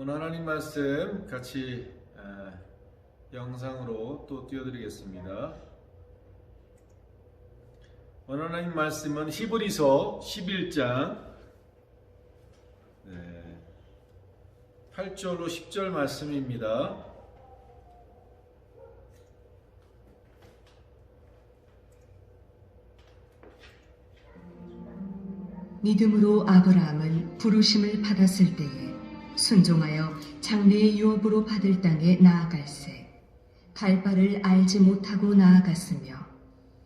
오늘 하나님 말씀 같이 영상으로 또 띄워드리겠습니다. 오늘 하나님 말씀은 히브리서 11장 8절로 10절 말씀입니다. 믿음으로 아브라함은 부르심을 받았을 때에 순종하여 장래의 유업으로 받을 땅에 나아갈새 갈 바를 알지 못하고 나아갔으며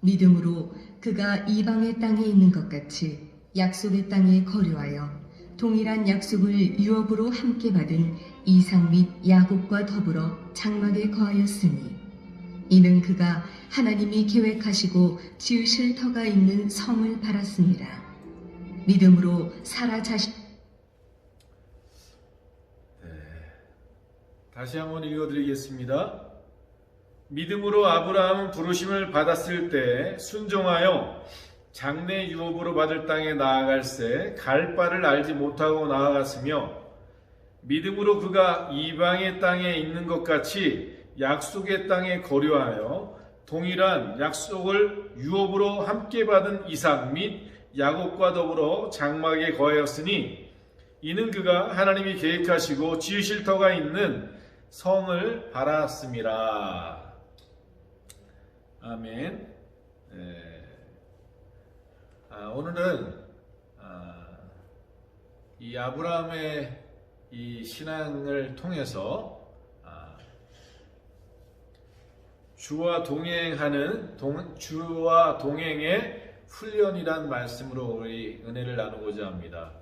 믿음으로 그가 이방의 땅에 있는 것 같이 약속의 땅에 거류하여 동일한 약속을 유업으로 함께 받은 이삭 및 야곱과 더불어 장막에 거하였으니 이는 그가 하나님이 계획하시고 지으실 터가 있는 성을 바랐습니다. 믿음으로 사라 자신 다시 한번 읽어드리겠습니다. 믿음으로 아브라함은 부르심을 받았을 때 순종하여 장래 유업으로 받을 땅에 나아갈새 갈 바를 알지 못하고 나아갔으며 믿음으로 그가 이방의 땅에 있는 것 같이 약속의 땅에 거류하여 동일한 약속을 유업으로 함께 받은 이삭 및 야곱과 더불어 장막에 거하였으니 이는 그가 하나님이 계획하시고 지으실 터가 있는 성을 바랐음이라. 아멘. 오늘은 이 아브라함의 이 신앙을 통해서 주와 동행하는 주와 동행의 훈련이란 말씀으로 우리 은혜를 나누고자 합니다.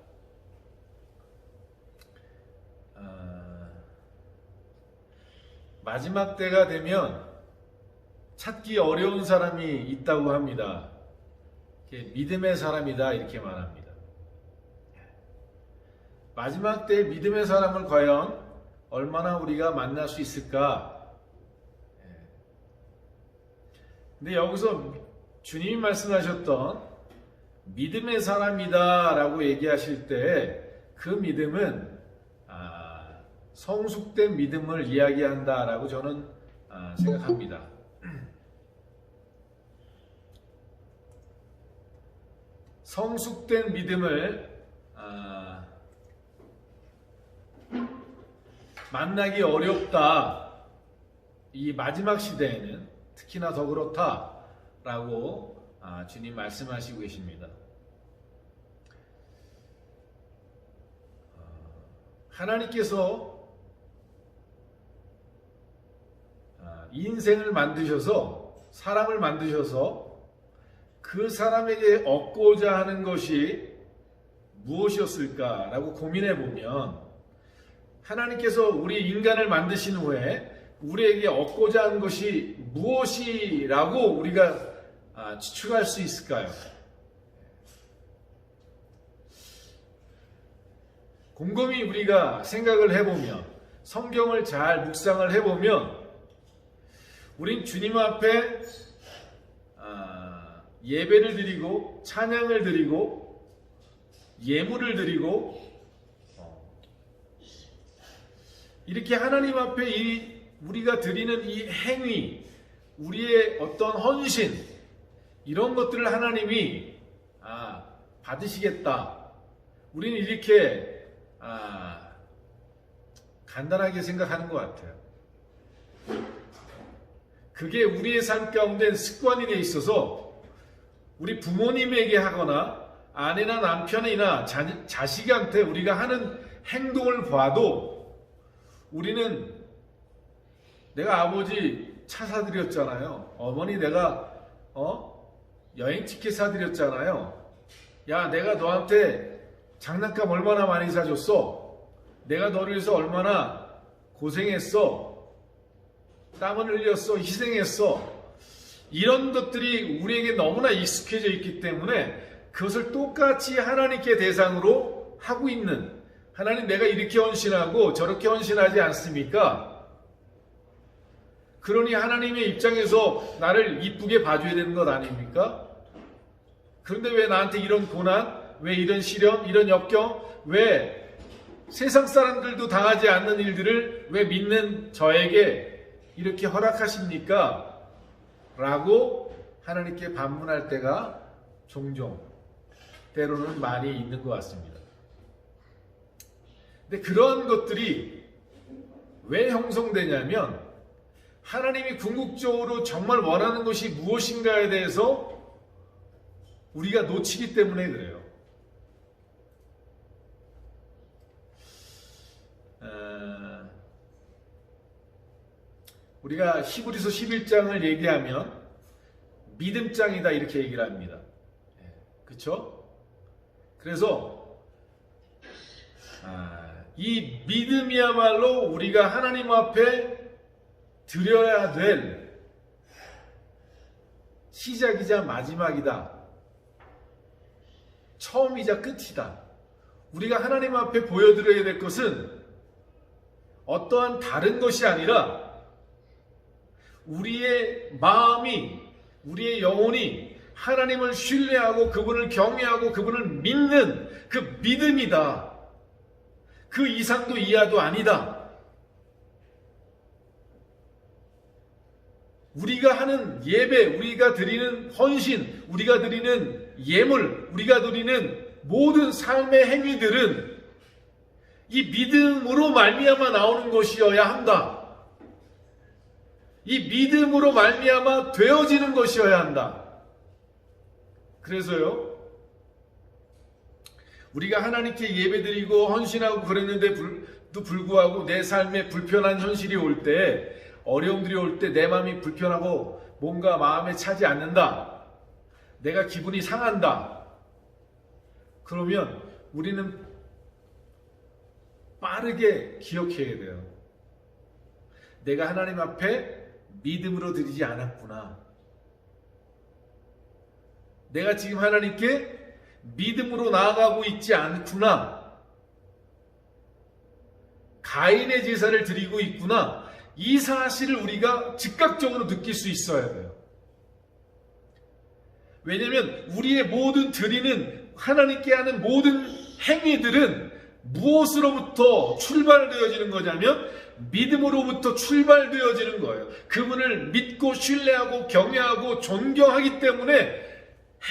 마지막 때가 되면 찾기 어려운 사람이 있다고 합니다. 믿음의 사람이다 이렇게 말합니다. 마지막 때 믿음의 사람을 과연 얼마나 우리가 만날 수 있을까? 근데 여기서 주님이 말씀하셨던 믿음의 사람이다 라고 얘기하실 때 그 믿음은 성숙된 믿음을 이야기한다 라고 저는 생각합니다. 성숙된 믿음을 만나기 어렵다. 이 마지막 시대에는 특히나 더 그렇다 라고 주님 말씀하시고 계십니다. 하나님께서 인생을 만드셔서 사람을 만드셔서 그 사람에게 얻고자 하는 것이 무엇이었을까라고 고민해 보면 하나님께서 우리 인간을 만드신 후에 우리에게 얻고자 하는 것이 무엇이라고 우리가 추측할 수 있을까요? 곰곰이 우리가 생각을 해보면 성경을 잘 묵상을 해보면 우린 주님 앞에 예배를 드리고 찬양을 드리고 예물을 드리고 이렇게 하나님 앞에 우리가 드리는 이 행위, 우리의 어떤 헌신 이런 것들을 하나님이 받으시겠다. 우리는 이렇게 간단하게 생각하는 것 같아요. 그게 우리의 삶 가운데 습관이 돼 있어서 우리 부모님에게 하거나 아내나 남편이나 자식한테 우리가 하는 행동을 봐도 우리는 내가 아버지 차 사드렸잖아요. 어머니 내가 여행 티켓 사드렸잖아요. 야 내가 너한테 장난감 얼마나 많이 사줬어. 내가 너를 위해서 얼마나 고생했어. 땀을 흘렸어. 희생했어. 이런 것들이 우리에게 너무나 익숙해져 있기 때문에 그것을 똑같이 하나님께 대상으로 하고 있는 하나님 내가 이렇게 헌신하고 저렇게 헌신하지 않습니까? 그러니 하나님의 입장에서 나를 이쁘게 봐줘야 되는 것 아닙니까? 그런데 왜 나한테 이런 고난, 왜 이런 시련, 이런 역경, 왜 세상 사람들도 당하지 않는 일들을 왜 믿는 저에게 이렇게 허락하십니까? 라고 하나님께 반문할 때가 종종 때로는 많이 있는 것 같습니다. 근데 그런 것들이 왜 형성되냐면 하나님이 궁극적으로 정말 원하는 것이 무엇인가에 대해서 우리가 놓치기 때문에 그래요. 우리가 히브리서 11장을 얘기하면 믿음장이다 이렇게 얘기를 합니다. 그렇죠? 그래서 이 믿음이야말로 우리가 하나님 앞에 드려야 될 시작이자 마지막이다. 처음이자 끝이다. 우리가 하나님 앞에 보여드려야 될 것은 어떠한 다른 것이 아니라 우리의 마음이, 우리의 영혼이 하나님을 신뢰하고 그분을 경외하고 그분을 믿는 그 믿음이다. 그 이상도 이하도 아니다. 우리가 하는 예배, 우리가 드리는 헌신, 우리가 드리는 예물, 우리가 드리는 모든 삶의 행위들은 이 믿음으로 말미암아 나오는 것이어야 한다. 이 믿음으로 말미암아 되어지는 것이어야 한다. 그래서요, 우리가 하나님께 예배드리고 헌신하고 그랬는데도 불구하고 내 삶에 불편한 현실이 올 때, 어려움들이 올 때 내 마음이 불편하고 뭔가 마음에 차지 않는다. 내가 기분이 상한다. 그러면 우리는 빠르게 기억해야 돼요. 내가 하나님 앞에 믿음으로 드리지 않았구나. 내가 지금 하나님께 믿음으로 나아가고 있지 않구나. 가인의 제사를 드리고 있구나. 이 사실을 우리가 즉각적으로 느낄 수 있어야 돼요. 왜냐하면 우리의 모든 드리는 하나님께 하는 모든 행위들은 무엇으로부터 출발되어지는 거냐면 믿음으로부터 출발되어지는 거예요. 그분을 믿고 신뢰하고 경외하고 존경하기 때문에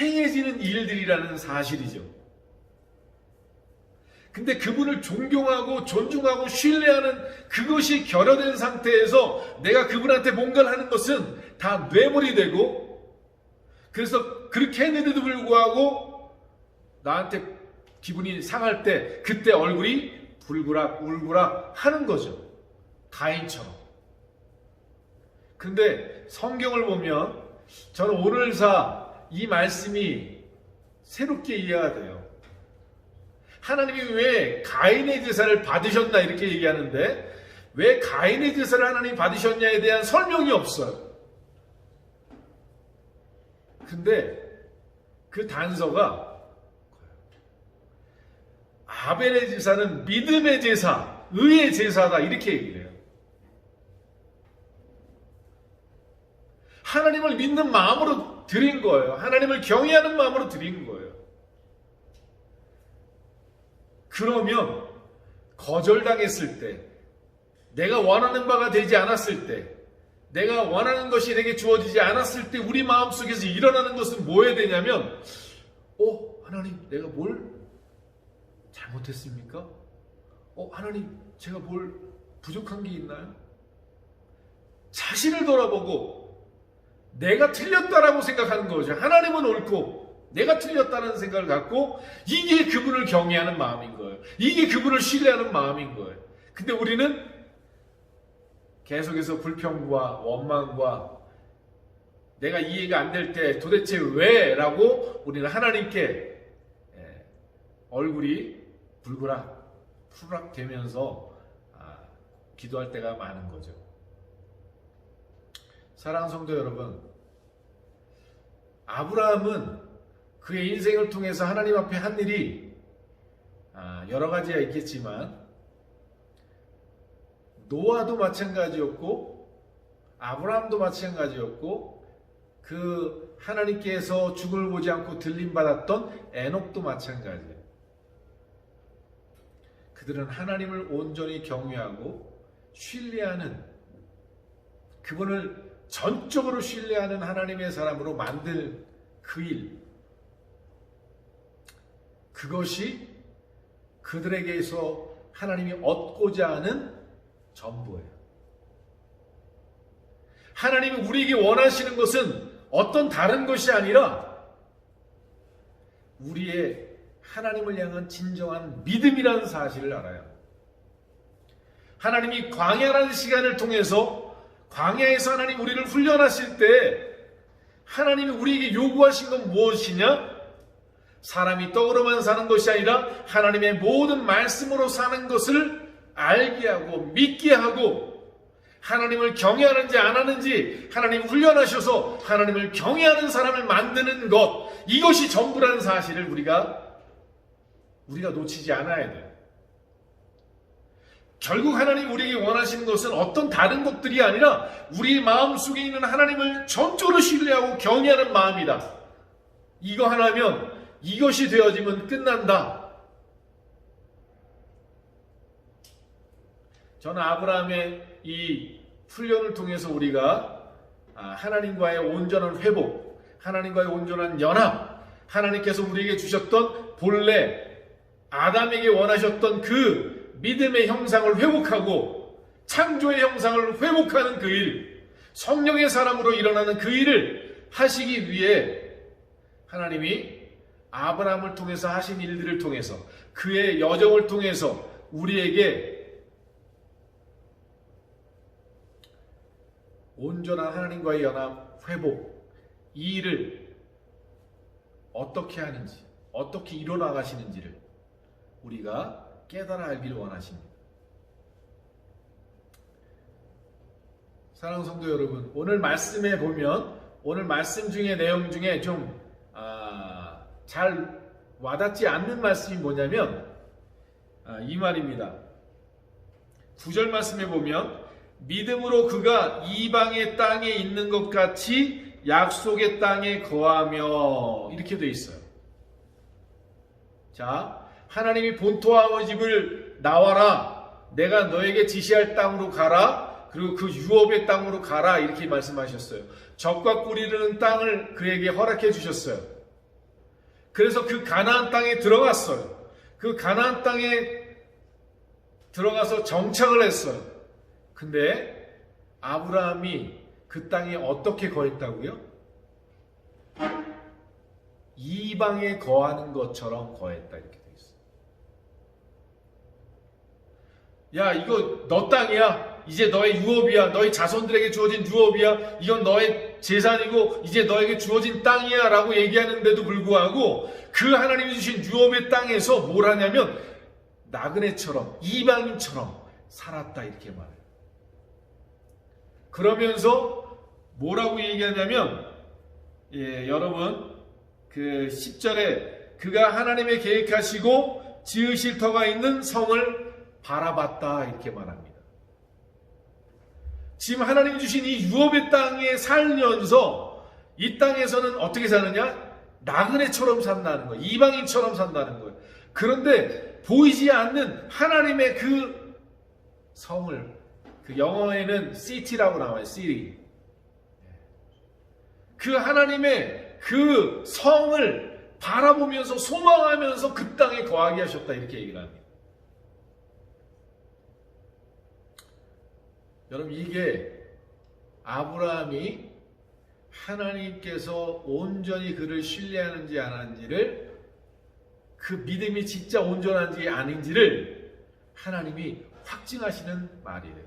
행해지는 일들이라는 사실이죠. 근데 그분을 존경하고 존중하고 신뢰하는 그것이 결여된 상태에서 내가 그분한테 뭔가를 하는 것은 다 뇌물이 되고, 그래서 그렇게 했는데도 불구하고 나한테 기분이 상할 때 그때 얼굴이 불그락 울그락 하는 거죠. 가인처럼. 근데 성경을 보면 저는 오늘사 이 말씀이 새롭게 이해가 돼요. 하나님이 왜 가인의 제사를 받으셨나 이렇게 얘기하는데 왜 가인의 제사를 하나님이 받으셨냐에 대한 설명이 없어요. 근데 그 단서가 아벨의 제사는 믿음의 제사, 의의 제사다 이렇게 얘기해요. 하나님을 믿는 마음으로 드린 거예요. 하나님을 경외하는 마음으로 드린 거예요. 그러면 거절당했을 때, 내가 원하는 바가 되지 않았을 때, 내가 원하는 것이 내게 주어지지 않았을 때 우리 마음속에서 일어나는 것은 뭐해야 되냐면 하나님 내가 뭘 잘못했습니까? 하나님 제가 뭘 부족한 게 있나요? 자신을 돌아보고 내가 틀렸다라고 생각하는 거죠. 하나님은 옳고 내가 틀렸다는 생각을 갖고 이게 그분을 경외하는 마음인 거예요. 이게 그분을 신뢰하는 마음인 거예요. 근데 우리는 계속해서 불평과 원망과 내가 이해가 안 될 때 도대체 왜? 라고 우리는 하나님께 얼굴이 불그락 푸락 되면서 기도할 때가 많은 거죠. 사랑하는 성도 여러분, 아브라함은 그의 인생을 통해서 하나님 앞에 한 일이 여러 가지가 있겠지만 노아도 마찬가지였고 아브라함도 마찬가지였고 그 하나님께서 죽음을 보지 않고 들림받았던 에녹도 마찬가지예요. 그들은 하나님을 온전히 경외하고 신뢰하는, 그분을 전적으로 신뢰하는 하나님의 사람으로 만들 그 일, 그것이 그들에게서 하나님이 얻고자 하는 전부예요. 하나님이 우리에게 원하시는 것은 어떤 다른 것이 아니라 우리의 하나님을 향한 진정한 믿음이라는 사실을 알아요. 하나님이 광야라는 시간을 통해서, 광야에서 하나님 우리를 훈련하실 때 하나님이 우리에게 요구하신 건 무엇이냐? 사람이 떡으로만 사는 것이 아니라 하나님의 모든 말씀으로 사는 것을 알게 하고 믿게 하고, 하나님을 경외하는지 안 하는지 하나님 훈련하셔서 하나님을 경외하는 사람을 만드는 것, 이것이 전부라는 사실을 우리가 놓치지 않아야 돼요. 결국 하나님 우리에게 원하시는 것은 어떤 다른 것들이 아니라 우리 마음속에 있는 하나님을 전적으로 신뢰하고 경외하는 마음이다. 이거 하나면, 이것이 되어지면 끝난다. 저는 아브라함의 이 훈련을 통해서 우리가 하나님과의 온전한 회복, 하나님과의 온전한 연합, 하나님께서 우리에게 주셨던 본래 아담에게 원하셨던 그 믿음의 형상을 회복하고 창조의 형상을 회복하는 그 일, 성령의 사람으로 일어나는 그 일을 하시기 위해 하나님이 아브라함을 통해서 하신 일들을 통해서, 그의 여정을 통해서 우리에게 온전한 하나님과의 연합, 회복, 이 일을 어떻게 하는지, 어떻게 이뤄나가시는지를 우리가 깨달아 알기를 원하십니다. 사랑하는 성도 여러분, 오늘 말씀에 보면, 오늘 말씀 중에 내용 중에 좀 잘 와닿지 않는 말씀이 뭐냐면 이 말입니다. 9절 말씀에 보면 믿음으로 그가 이방의 땅에 있는 것 같이 약속의 땅에 거하며, 이렇게 되어 있어요. 자, 하나님이 본토 아버지 집을 나와라, 내가 너에게 지시할 땅으로 가라, 그리고 그 유업의 땅으로 가라, 이렇게 말씀하셨어요. 젖과 꿀이 흐르는 땅을 그에게 허락해 주셨어요. 그래서 그 가나안 땅에 들어갔어요. 그 가나안 땅에 들어가서 정착을 했어요. 근데 아브라함이 그 땅에 어떻게 거했다고요? 이방에 거하는 것처럼 거했다, 이렇게 되어 있어요. 야, 이거 너 땅이야. 이제 너의 유업이야. 너희 자손들에게 주어진 유업이야. 이건 너의 재산이고 이제 너에게 주어진 땅이야 라고 얘기하는데도 불구하고 그 하나님이 주신 유업의 땅에서 뭘 하냐면 나그네처럼, 이방인처럼 살았다, 이렇게 말해요. 그러면서 뭐라고 얘기하냐면, 여러분 그 10절에 그가 하나님의 계획하시고 지으실 터가 있는 성을 바라봤다, 이렇게 말합니다. 지금 하나님이 주신 이 유업의 땅에 살면서 이 땅에서는 어떻게 사느냐? 나그네처럼 산다는 거예요. 이방인처럼 산다는 거예요. 그런데 보이지 않는 하나님의 그 성을, 그 영어에는 city라고 나와요. city. 그 하나님의 그 성을 바라보면서 소망하면서 그 땅에 거하게 하셨다, 이렇게 얘기를 합니다. 여러분, 이게 아브라함이 하나님께서 온전히 그를 신뢰하는지 안 하는지를, 그 믿음이 진짜 온전한지 아닌지를 하나님이 확증하시는 말이에요.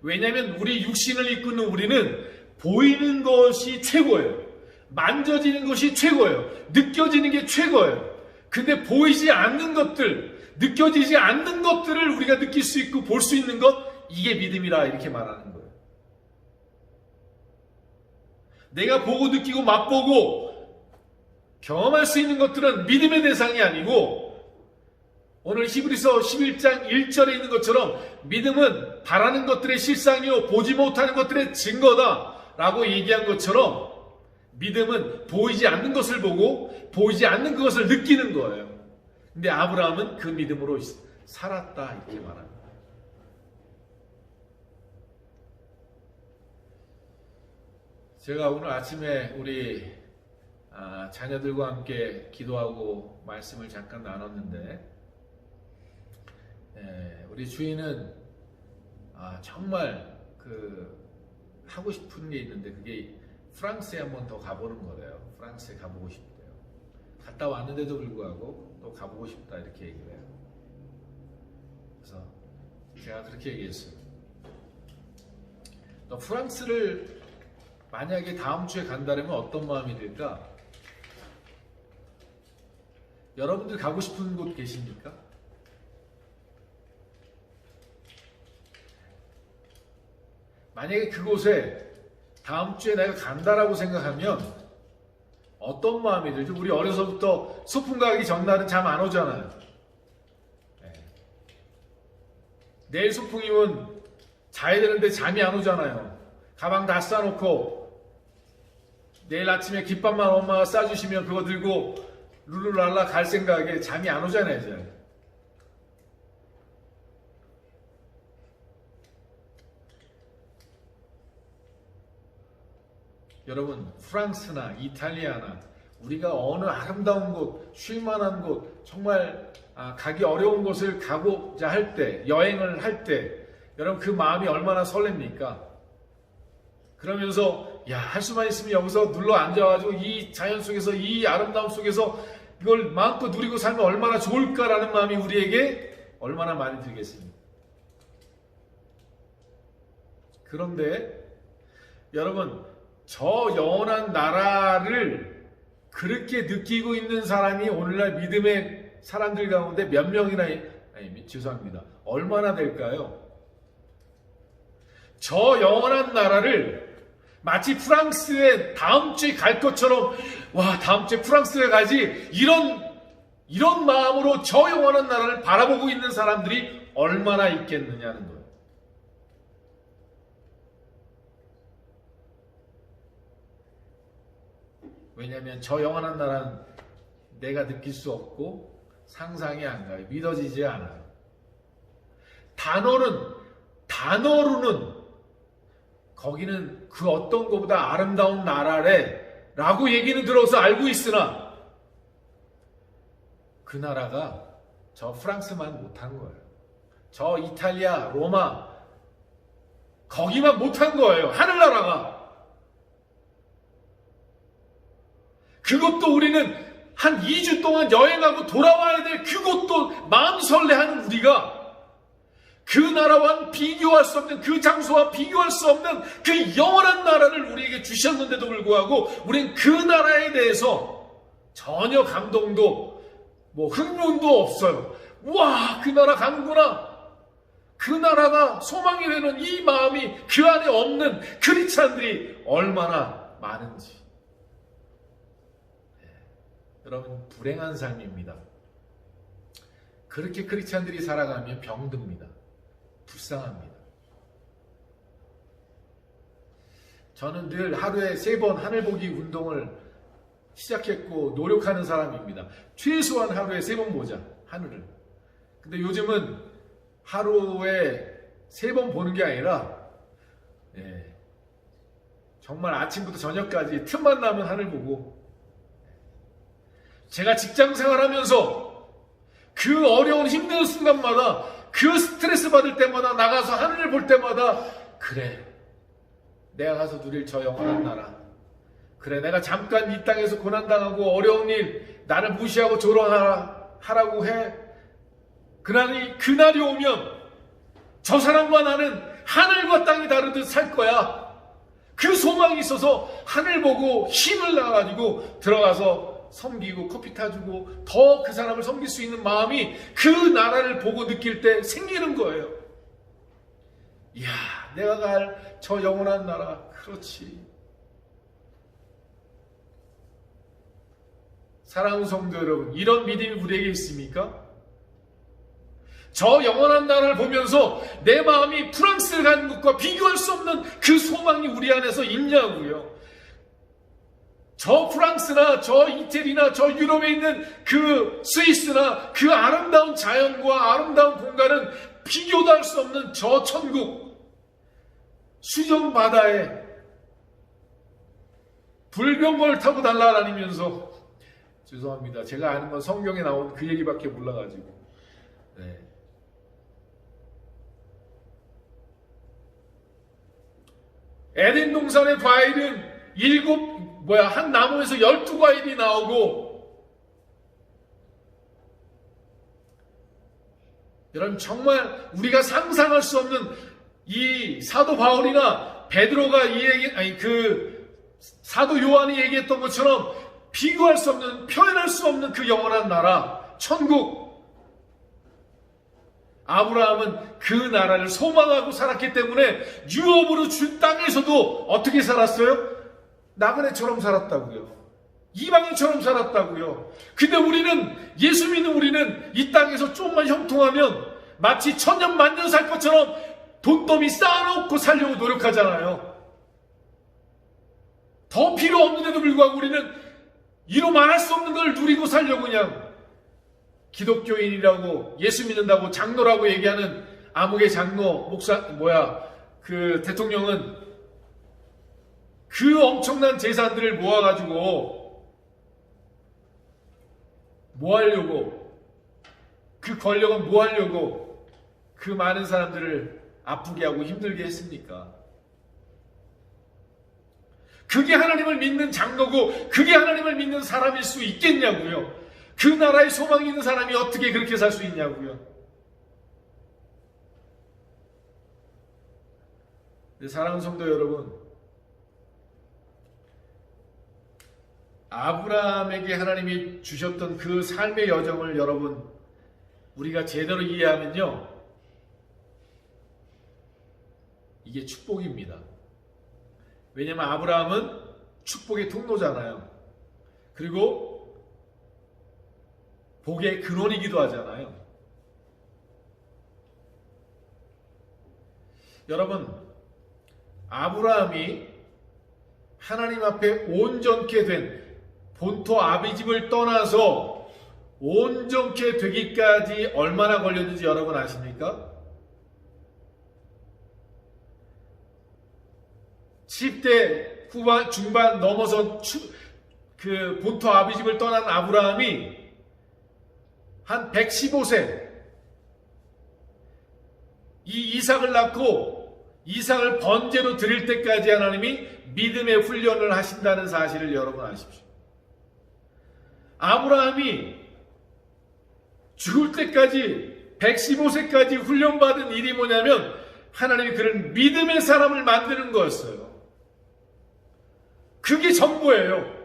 왜냐하면 우리 육신을 이끄는 우리는 보이는 것이 최고예요. 만져지는 것이 최고예요. 느껴지는 게 최고예요. 근데 보이지 않는 것들, 느껴지지 않는 것들을 우리가 느낄 수 있고 볼 수 있는 것, 이게 믿음이라, 이렇게 말하는 거예요. 내가 보고 느끼고 맛보고 경험할 수 있는 것들은 믿음의 대상이 아니고, 오늘 히브리서 11장 1절에 있는 것처럼 믿음은 바라는 것들의 실상이요 보지 못하는 것들의 증거다 라고 얘기한 것처럼, 믿음은 보이지 않는 것을 보고 보이지 않는 그것을 느끼는 거예요. 근데 아브라함은 그 믿음으로 살았다 이렇게 말합니다. 제가 오늘 아침에 우리 자녀들과 함께 기도하고 말씀을 잠깐 나눴는데 우리 주인은 정말 하고 싶은 게 있는데 그게 프랑스에 한번 더 가보는 거래요. 프랑스에 가보고 싶대요. 갔다 왔는데도 불구하고 또 가보고 싶다 이렇게 얘기를 해요. 그래서 제가 그렇게 얘기했어요. 너 프랑스를 만약에 다음 주에 간다면 어떤 마음이 들까? 여러분들 가고 싶은 곳 계십니까? 만약에 그곳에 다음 주에 내가 간다라고 생각하면 어떤 마음이 들죠? 우리 어려서부터 소풍 가기 전날은 잠 안 오잖아요. 내일 소풍이면 자야 되는데 잠이 안 오잖아요. 가방 다 싸놓고 내일 아침에 김밥만 엄마가 싸주시면 그거 들고 룰루랄라 갈 생각에 잠이 안 오잖아요. 이제. 여러분 프랑스나 이탈리아나 우리가 어느 아름다운 곳, 쉴만한 곳, 정말 가기 어려운 곳을 가고자 할 때, 여행을 할 때 여러분 그 마음이 얼마나 설렙니까? 그러면서 할 수만 있으면 여기서 눌러 앉아가지고 이 자연 속에서 이 아름다움 속에서 이걸 마음껏 누리고 살면 얼마나 좋을까라는 마음이 우리에게 얼마나 많이 들겠습니까? 그런데 여러분 저 영원한 나라를 그렇게 느끼고 있는 사람이 오늘날 믿음의 사람들 가운데 몇 명이나 죄송합니다. 얼마나 될까요? 저 영원한 나라를 마치 프랑스에 다음 주에 갈 것처럼 다음 주에 프랑스에 가지 이런 마음으로 저 영원한 나라를 바라보고 있는 사람들이 얼마나 있겠느냐는 거예요. 왜냐하면 저 영원한 나라는 내가 느낄 수 없고 상상이 안 가요. 믿어지지 않아요. 단어로는 거기는 그 어떤 것보다 아름다운 나라래 라고 얘기는 들어서 알고 있으나 그 나라가 저 프랑스만 못한 거예요. 저 이탈리아, 로마 거기만 못한 거예요. 하늘나라가. 그것도 우리는 한 2주 동안 여행하고 돌아와야 될 그것도 마음 설레하는 우리가 그 나라와 비교할 수 없는 그 장소와 비교할 수 없는 그 영원한 나라를 우리에게 주셨는데도 불구하고 우린 그 나라에 대해서 전혀 감동도 흥분도 없어요. 와, 그 나라 가는구나. 그 나라가 소망이 되는 이 마음이 그 안에 없는 크리스찬들이 얼마나 많은지. 여러분 불행한 삶입니다. 그렇게 크리스찬들이 살아가면 병듭니다. 불쌍합니다. 저는 늘 하루에 3번 하늘 보기 운동을 시작했고 노력하는 사람입니다. 최소한 하루에 3번 보자 하늘을. 근데 요즘은 하루에 3번 보는 게 아니라 정말 아침부터 저녁까지 틈만 나면 하늘 보고 제가 직장 생활하면서 그 어려운 힘든 순간마다 그 스트레스 받을 때마다 나가서 하늘을 볼 때마다 그래 내가 가서 누릴 저 영원한 나라 그래 내가 잠깐 이 땅에서 고난당하고 어려운 일 나를 무시하고 조롱하라고 해 그날이 오면 저 사람과 나는 하늘과 땅이 다르듯 살 거야. 그 소망이 있어서 하늘 보고 힘을 나가지고 들어가서 섬기고 커피 타주고 더 그 사람을 섬길 수 있는 마음이 그 나라를 보고 느낄 때 생기는 거예요. 이야, 내가 갈 저 영원한 나라, 그렇지. 사랑하는 성도 여러분, 이런 믿음이 우리에게 있습니까? 저 영원한 나라를 보면서 내 마음이 프랑스를 가는 것과 비교할 수 없는 그 소망이 우리 안에서 있냐고요. 저 프랑스나 저 이태리나 저 유럽에 있는 그 스위스나 그 아름다운 자연과 아름다운 공간은 비교도 할 수 없는 저 천국, 수정 바다에 불병거를 타고 날아다니면서, 죄송합니다. 제가 아는 건 성경에 나온 그 얘기밖에 몰라가지고. 네. 에덴 동산의 과일은 한 나무에서 12과일이 나오고, 여러분 정말 우리가 상상할 수 없는 이 사도 바울이나 베드로가 사도 요한이 얘기했던 것처럼 비교할 수 없는, 표현할 수 없는 그 영원한 나라, 천국. 아브라함은 그 나라를 소망하고 살았기 때문에 유업으로 준 땅에서도 어떻게 살았어요? 나그네처럼 살았다고요. 이방인처럼 살았다고요. 근데 우리는, 예수 믿는 우리는 이 땅에서 조금만 형통하면 마치 천년 만년 살 것처럼 돈더미 쌓아놓고 살려고 노력하잖아요. 더 필요 없는데도 불구하고 우리는 이로 말할 수 없는 걸 누리고 살려고 그냥, 기독교인이라고 예수 믿는다고 장로라고 얘기하는 암흑의 장로 그 대통령은 그 엄청난 재산들을 모아가지고 뭐 하려고, 그 권력은 뭐 하려고 그 많은 사람들을 아프게 하고 힘들게 했습니까? 그게 하나님을 믿는 장로고 그게 하나님을 믿는 사람일 수 있겠냐고요. 그 나라에 소망이 있는 사람이 어떻게 그렇게 살 수 있냐고요. 사랑하는 성도 여러분, 아브라함에게 하나님이 주셨던 그 삶의 여정을 여러분 우리가 제대로 이해하면요, 이게 축복입니다. 왜냐하면 아브라함은 축복의 통로잖아요. 그리고 복의 근원이기도 하잖아요. 여러분, 아브라함이 하나님 앞에 온전케 된, 본토 아비집을 떠나서 온전케 되기까지 얼마나 걸렸는지 여러분 아십니까? 10대 후반, 중반 넘어서 그 본토 아비집을 떠난 아브라함이 한 115세 이 이삭을 낳고 이삭을 번제로 드릴 때까지 하나님이 믿음의 훈련을 하신다는 사실을 여러분 아십시오. 아브라함이 죽을 때까지 115세까지 훈련받은 일이 뭐냐면 하나님이 그런 믿음의 사람을 만드는 거였어요. 그게 전부예요.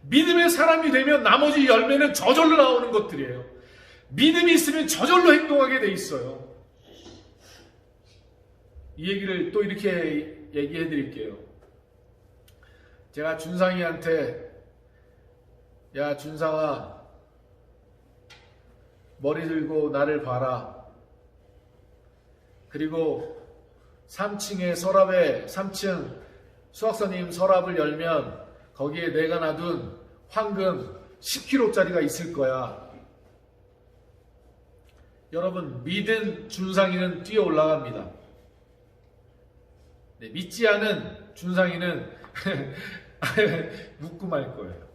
믿음의 사람이 되면 나머지 열매는 저절로 나오는 것들이에요. 믿음이 있으면 저절로 행동하게 돼 있어요. 이 얘기를 또 이렇게 얘기해 드릴게요. 제가 준상이한테, 야 준상아, 머리 들고 나를 봐라. 그리고 3층에 서랍에, 3층 수학선생님 서랍을 열면 거기에 내가 놔둔 황금 10kg짜리가 있을 거야. 여러분, 믿은 준상이는 뛰어 올라갑니다. 네, 믿지 않은 준상이는 묻고 말 거예요.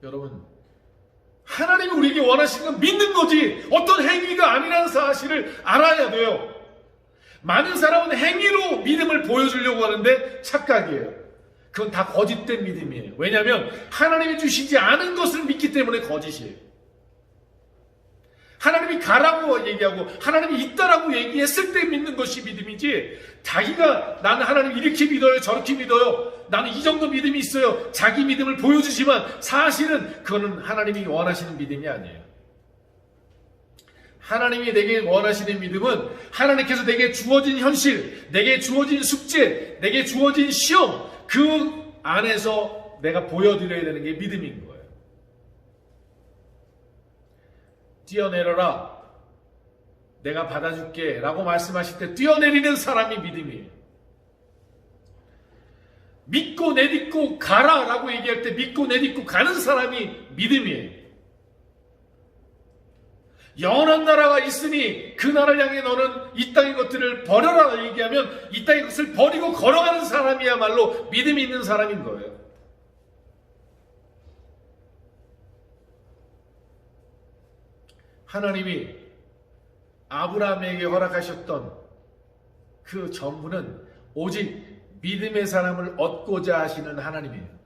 여러분, 하나님이 우리에게 원하시는 건 믿는 거지 어떤 행위가 아니라는 사실을 알아야 돼요. 많은 사람은 행위로 믿음을 보여주려고 하는데 착각이에요. 그건 다 거짓된 믿음이에요. 왜냐하면 하나님이 주시지 않은 것을 믿기 때문에 거짓이에요. 하나님이 가라고 얘기하고 하나님이 있다라고 얘기했을 때 믿는 것이 믿음이지, 자기가 나는 하나님 이렇게 믿어요 저렇게 믿어요, 나는 이 정도 믿음이 있어요, 자기 믿음을 보여주지만 사실은 그거는 하나님이 원하시는 믿음이 아니에요. 하나님이 내게 원하시는 믿음은 하나님께서 내게 주어진 현실, 내게 주어진 숙제, 내게 주어진 시험, 그 안에서 내가 보여드려야 되는 게 믿음인 거예요. 뛰어내려라. 내가 받아줄게 라고 말씀하실 때 뛰어내리는 사람이 믿음이에요. 믿고 내딛고 가라 라고 얘기할 때 믿고 내딛고 가는 사람이 믿음이에요. 영원한 나라가 있으니 그 나라를 향해 너는 이 땅의 것들을 버려라 얘기하면 이 땅의 것을 버리고 걸어가는 사람이야말로 믿음이 있는 사람인 거예요. 하나님이 아브라함에게 허락하셨던 그 전부는 오직 믿음의 사람을 얻고자 하시는 하나님이에요.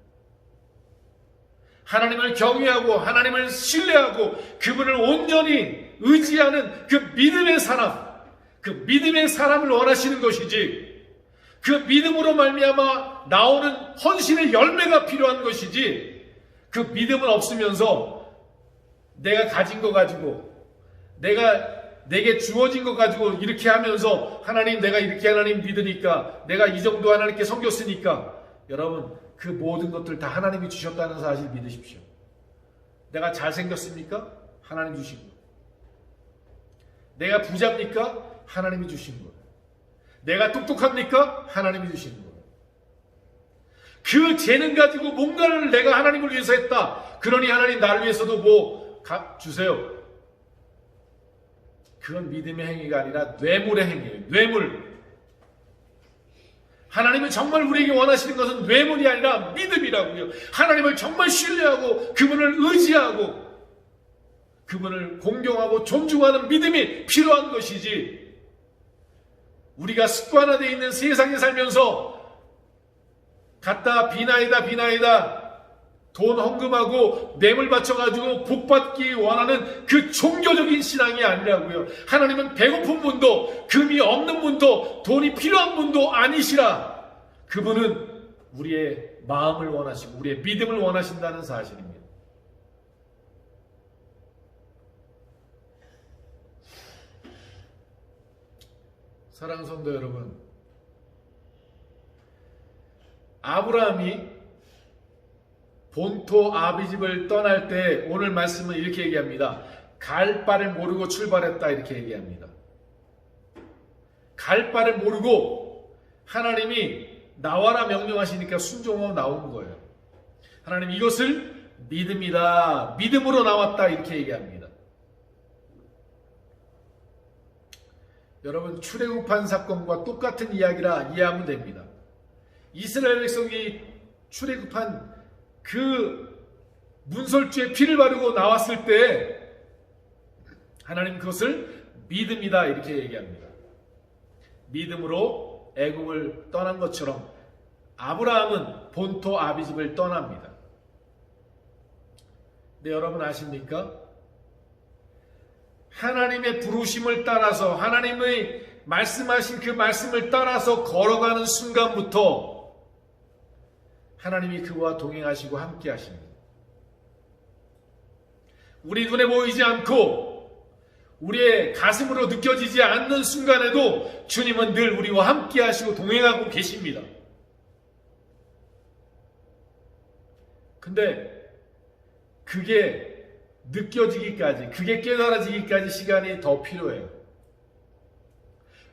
하나님을 경외하고 하나님을 신뢰하고 그분을 온전히 의지하는 그 믿음의 사람, 그 믿음의 사람을 원하시는 것이지, 그 믿음으로 말미암아 나오는 헌신의 열매가 필요한 것이지, 그 믿음은 없으면서 내가 가진 거 가지고 내게 주어진 것 가지고 이렇게 하면서 하나님 내가 이렇게 하나님 믿으니까 내가 이 정도 하나님께 섬겼으니까, 여러분 그 모든 것들 다 하나님이 주셨다는 사실 믿으십시오. 내가 잘생겼습니까? 하나님 주신 거. 내가 부자입니까? 하나님이 주신 거. 내가 똑똑합니까? 하나님이 주신 거. 그 재능 가지고 뭔가를 내가 하나님을 위해서 했다. 그러니 하나님 나를 위해서도 뭐 주세요. 그건 믿음의 행위가 아니라 뇌물의 행위예요. 뇌물. 하나님은 정말 우리에게 원하시는 것은 뇌물이 아니라 믿음이라고요. 하나님을 정말 신뢰하고 그분을 의지하고 그분을 공경하고 존중하는 믿음이 필요한 것이지, 우리가 습관화되어 있는 세상에 살면서 갖다 비나이다 돈 헌금하고 뇌물 바쳐가지고 복받기 원하는 그 종교적인 신앙이 아니라고요. 하나님은 배고픈 분도 금이 없는 분도 돈이 필요한 분도 아니시라. 그분은 우리의 마음을 원하시고 우리의 믿음을 원하신다는 사실입니다. 사랑하는 성도 여러분, 아브라함이 본토 아비집을 떠날 때 오늘 말씀은 이렇게 얘기합니다. 갈 바를 모르고 출발했다 이렇게 얘기합니다. 갈 바를 모르고 하나님이 나와라 명령하시니까 순종하고 나온 거예요. 하나님 이것을 믿음이다, 믿음으로 나왔다 이렇게 얘기합니다. 여러분 출애굽한 사건과 똑같은 이야기라 이해하면 됩니다. 이스라엘 백성이 출애굽한 그 문설주에 피를 바르고 나왔을 때 하나님 그것을 믿음이다 이렇게 얘기합니다. 믿음으로 애굽을 떠난 것처럼 아브라함은 본토 아비집을 떠납니다. 근데 여러분 아십니까? 하나님의 부르심을 따라서 하나님의 말씀하신 그 말씀을 따라서 걸어가는 순간부터 하나님이 그와 동행하시고 함께 하십니다. 우리 눈에 보이지 않고 우리의 가슴으로 느껴지지 않는 순간에도 주님은 늘 우리와 함께 하시고 동행하고 계십니다. 근데 그게 느껴지기까지, 그게 깨달아지기까지 시간이 더 필요해요.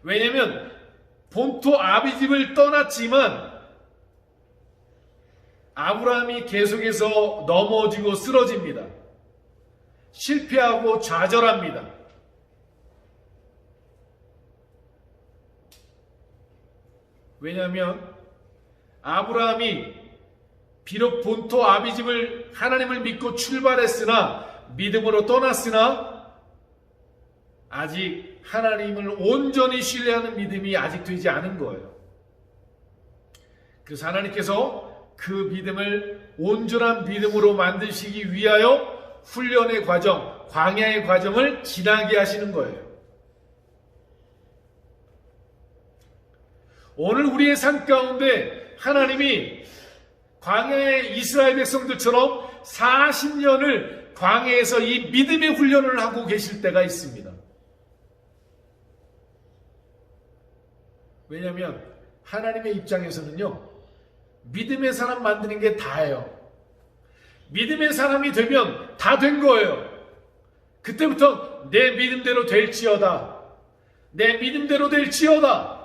왜냐하면 본토 아비집을 떠났지만 아브라함이 계속해서 넘어지고 쓰러집니다. 실패하고 좌절합니다. 왜냐하면 아브라함이 비록 본토 아비집을 하나님을 믿고 출발했으나 믿음으로 떠났으나 아직 하나님을 온전히 신뢰하는 믿음이 아직 되지 않은 거예요. 그래서 하나님께서 그 믿음을 온전한 믿음으로 만드시기 위하여 훈련의 과정, 광야의 과정을 지나게 하시는 거예요. 오늘 우리의 삶 가운데 하나님이 광야의 이스라엘 백성들처럼 40년을 광야에서 이 믿음의 훈련을 하고 계실 때가 있습니다. 왜냐하면 하나님의 입장에서는요, 믿음의 사람 만드는 게 다예요. 믿음의 사람이 되면 다 된 거예요. 그때부터 내 믿음대로 될지어다. 내 믿음대로 될지어다.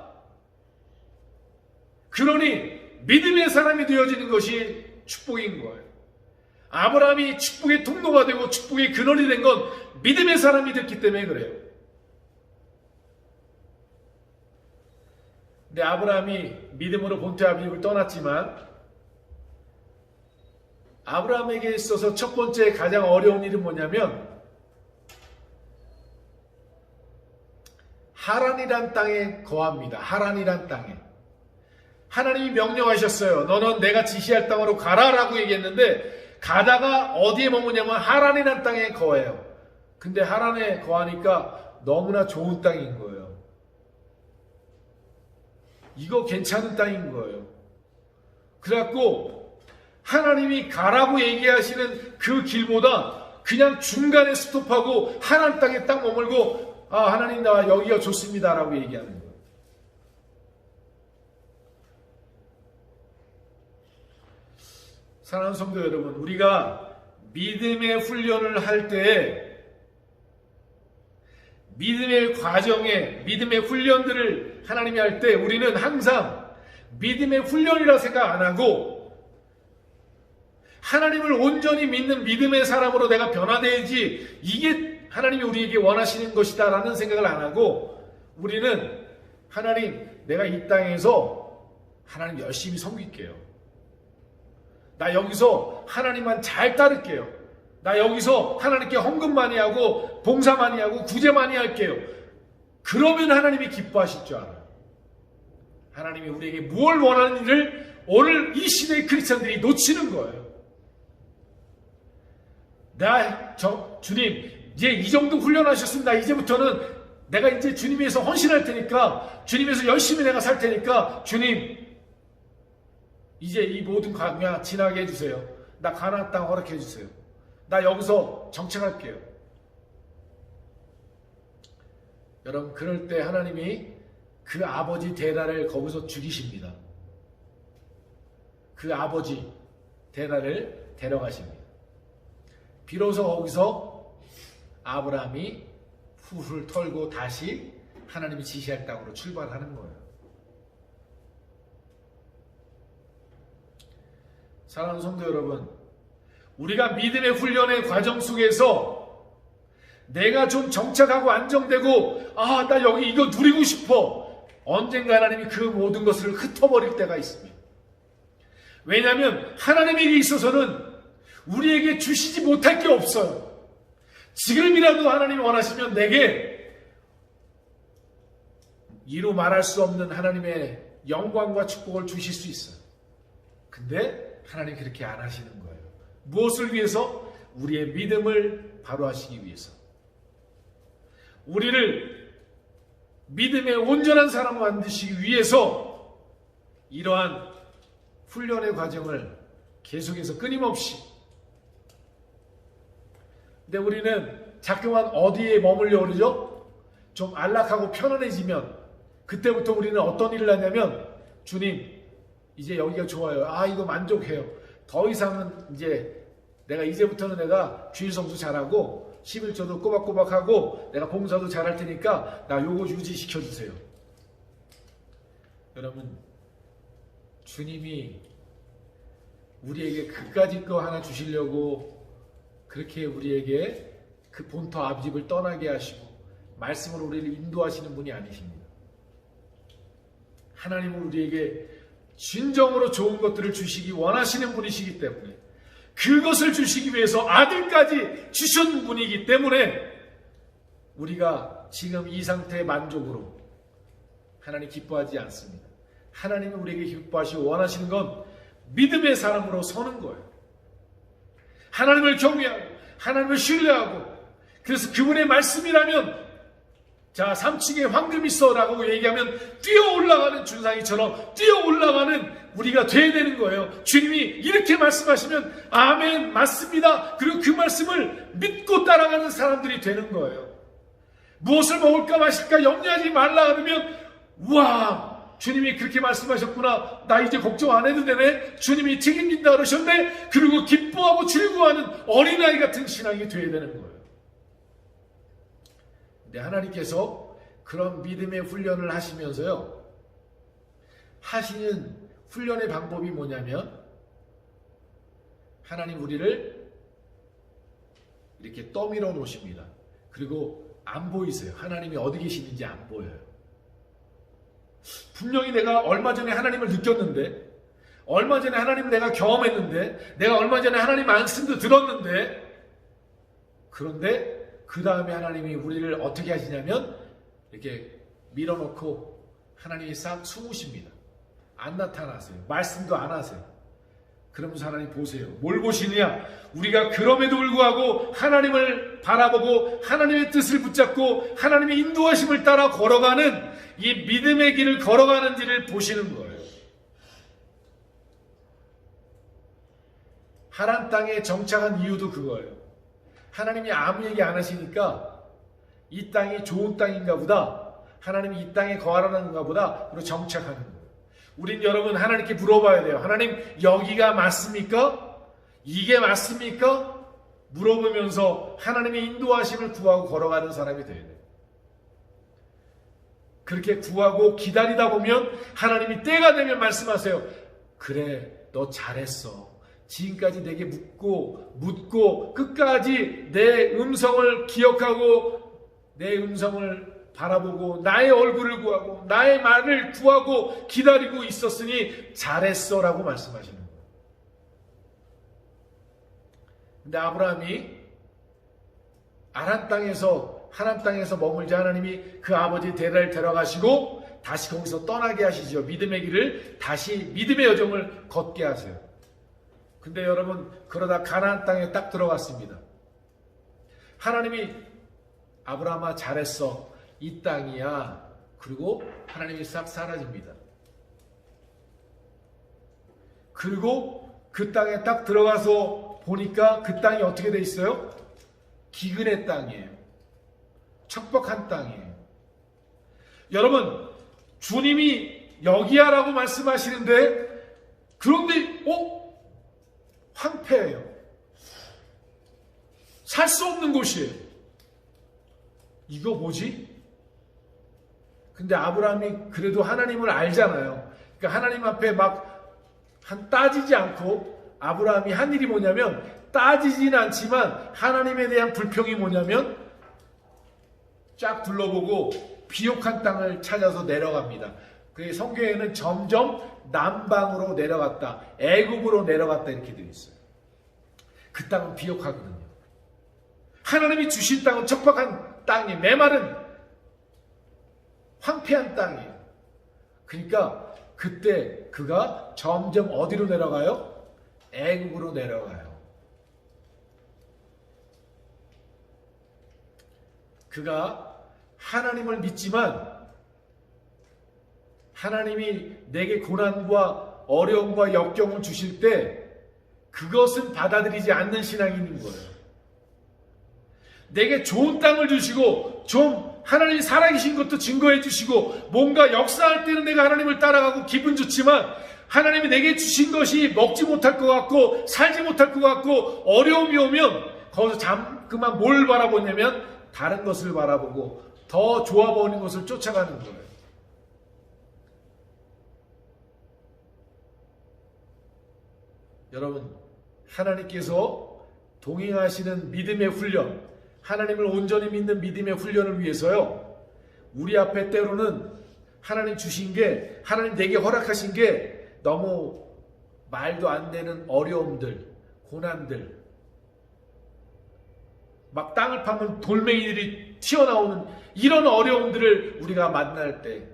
그러니 믿음의 사람이 되어지는 것이 축복인 거예요. 아브라함이 축복의 통로가 되고 축복의 근원이 된 건 믿음의 사람이 됐기 때문에 그래요. 근데 아브라함이 믿음으로 본토 아비집을 떠났지만 아브라함에게 있어서 첫 번째 가장 어려운 일은 뭐냐면 하란이란 땅에 거합니다. 하란이란 땅에. 하나님이 명령하셨어요. 너는 내가 지시할 땅으로 가라라고 얘기했는데 가다가 어디에 머무냐면 하란이란 땅에 거해요. 근데 하란에 거하니까 너무나 좋은 땅인 거예요. 이거 괜찮은 땅인 거예요. 그래갖고 하나님이 가라고 얘기하시는 그 길보다 그냥 중간에 스톱하고 하란 땅에 딱 머물고 하나님 나 여기가 좋습니다 라고 얘기하는 거예요. 사랑하는 성도 여러분, 우리가 믿음의 훈련을 할 때 믿음의 과정에 믿음의 훈련들을 하나님이 할 때 우리는 항상 믿음의 훈련이라 생각 안 하고 하나님을 온전히 믿는 믿음의 사람으로 내가 변화되야지 이게 하나님이 우리에게 원하시는 것이다 라는 생각을 안 하고 우리는 하나님 내가 이 땅에서 하나님 열심히 섬길게요. 나 여기서 하나님만 잘 따를게요. 나 여기서 하나님께 헌금 많이 하고 봉사 많이 하고 구제 많이 할게요. 그러면 하나님이 기뻐하실 줄 알아요. 하나님이 우리에게 무엇을 원하는 일을 오늘 이 시대의 크리스천들이 놓치는 거예요. 주님 이제 이 정도 훈련하셨습니다. 이제부터는 내가 이제 주님 위해서 헌신할 테니까 주님 위해서 열심히 내가 살 테니까 주님 이제 이 모든 광야 지나게 해주세요. 나 가나안 땅 허락해 주세요. 나 여기서 정착할게요. 여러분 그럴 때 하나님이 그 아버지 데라를 거기서 죽이십니다. 그 아버지 데라를 데려가십니다. 비로소 거기서 아브라함이 훌훌 털고 다시 하나님이 지시할 땅으로 출발하는 거예요. 사랑하는 성도 여러분, 우리가 믿음의 훈련의 과정 속에서 내가 좀 정착하고 안정되고 나 여기 이거 누리고 싶어. 언젠가 하나님이 그 모든 것을 흩어버릴 때가 있습니다. 왜냐하면 하나님에게 있어서는 우리에게 주시지 못할 게 없어요. 지금이라도 하나님이 원하시면 내게 이루 말할 수 없는 하나님의 영광과 축복을 주실 수 있어요. 근데 하나님 그렇게 안 하시는 거예요. 무엇을 위해서? 우리의 믿음을 바로 하시기 위해서. 우리를 믿음의 온전한 사람으로 만드시기 위해서 이러한 훈련의 과정을 계속해서 끊임없이. 근데 우리는 자꾸만 어디에 머물려 그러죠? 좀 안락하고 편안해지면 그때부터 우리는 어떤 일을 하냐면 주님 이제 여기가 좋아요. 이거 만족해요. 더 이상은 이제부터는 내가 주일 성수 잘하고 11조도 꼬박꼬박하고 내가 봉사도 잘할 테니까 나 요거 유지시켜 주세요. 여러분 주님이 우리에게 그까짓 거 하나 주시려고 그렇게 우리에게 그 본토 아비집을 떠나게 하시고 말씀으로 우리를 인도하시는 분이 아니십니다. 하나님은 우리에게 진정으로 좋은 것들을 주시기 원하시는 분이시기 때문에 그것을 주시기 위해서 아들까지 주신 분이기 때문에 우리가 지금 이 상태의 만족으로 하나님 기뻐하지 않습니다. 하나님이 우리에게 기뻐하시고 원하시는 건 믿음의 사람으로 서는 거예요. 하나님을 경외하고 하나님을 신뢰하고 그래서 그분의 말씀이라면 자 3층에 황금이 있어 라고 얘기하면 뛰어 올라가는 준상이처럼 뛰어 올라가는 우리가 돼야 되는 거예요. 주님이 이렇게 말씀하시면 아멘 맞습니다. 그리고 그 말씀을 믿고 따라가는 사람들이 되는 거예요. 무엇을 먹을까 마실까 염려하지 말라 그러면 우와 주님이 그렇게 말씀하셨구나. 나 이제 걱정 안 해도 되네. 주님이 책임진다 그러셨네. 그리고 기뻐하고 즐거워하는 어린아이 같은 신앙이 돼야 되는 거예요. 근데 하나님께서 그런 믿음의 훈련을 하시면서요. 하시는 훈련의 방법이 뭐냐면 하나님 우리를 이렇게 떠밀어 놓으십니다. 그리고 안 보이세요. 하나님이 어디 계시는지 안 보여요. 분명히 내가 얼마 전에 하나님을 느꼈는데, 얼마 전에 하나님을 내가 경험했는데, 내가 얼마 전에 하나님 말씀도 들었는데, 그런데 그 다음에 하나님이 우리를 어떻게 하시냐면 이렇게 밀어놓고 하나님이 싹 숨으십니다. 안 나타나세요. 말씀도 안 하세요. 그러면서 하나님 보세요. 뭘 보시느냐? 우리가 그럼에도 불구하고 하나님을 바라보고 하나님의 뜻을 붙잡고 하나님의 인도하심을 따라 걸어가는 이 믿음의 길을 걸어가는지를 보시는 거예요. 하나님 땅에 정착한 이유도 그거예요. 하나님이 아무 얘기 안 하시니까 이 땅이 좋은 땅인가 보다, 하나님이 이 땅에 거하라는가 보다, 그리고 정착하는 거예요. 우린 여러분 하나님께 물어봐야 돼요. 하나님 여기가 맞습니까? 이게 맞습니까? 물어보면서 하나님의 인도하심을 구하고 걸어가는 사람이 돼야 돼요. 그렇게 구하고 기다리다 보면 하나님이 때가 되면 말씀하세요. 그래, 너 잘했어. 지금까지 내게 묻고 끝까지 내 음성을 기억하고 내 음성을 바라보고 나의 얼굴을 구하고 나의 말을 구하고 기다리고 있었으니 잘했어 라고 말씀하시는 거예요. 근데 아브라함이 아란 땅에서 하나님 땅에서 머물자 하나님이 그 아버지 데라를 데려가시고 다시 거기서 떠나게 하시죠. 믿음의 길을 다시 믿음의 여정을 걷게 하세요. 근데 여러분 그러다 가나안 땅에 딱 들어갔습니다. 하나님이 아브라함아 잘했어. 이 땅이야. 그리고 하나님이 싹 사라집니다. 그리고 그 땅에 딱 들어가서 보니까 그 땅이 어떻게 돼 있어요? 기근의 땅이에요. 척박한 땅이에요. 여러분 주님이 여기야 라고 말씀하시는데 그런데 황폐해요. 살 수 없는 곳이에요. 이거 뭐지? 근데 아브라함이 그래도 하나님을 알잖아요. 그러니까 하나님 앞에 막 따지지 않고 아브라함이 한 일이 뭐냐면 따지진 않지만 하나님에 대한 불평이 뭐냐면 쫙 둘러보고 비옥한 땅을 찾아서 내려갑니다. 그 성경에는 점점 남방으로 내려갔다, 애굽으로 내려갔다 이렇게 되어 있어요. 그 땅은 비옥하거든요. 하나님이 주신 땅은 척박한 땅이 메마른 황폐한 땅이에요. 그러니까 그때 그가 점점 어디로 내려가요? 애굽으로 내려가요. 그가 하나님을 믿지만 하나님이 내게 고난과 어려움과 역경을 주실 때 그것은 받아들이지 않는 신앙이 있는 거예요. 내게 좋은 땅을 주시고 좀 하나님이 살아계신 것도 증거해 주시고 뭔가 역사할 때는 내가 하나님을 따라가고 기분 좋지만 하나님이 내게 주신 것이 먹지 못할 것 같고 살지 못할 것 같고 어려움이 오면 거기서 잠깐만 뭘 바라보냐면 다른 것을 바라보고 더 좋아 보이는 것을 쫓아가는 거예요. 여러분 하나님께서 동행하시는 믿음의 훈련, 하나님을 온전히 믿는 믿음의 훈련을 위해서요, 우리 앞에 때로는 하나님 주신 게, 하나님 내게 허락하신 게 너무 말도 안 되는 어려움들, 고난들, 막 땅을 파면 돌멩이들이 튀어나오는 이런 어려움들을 우리가 만날 때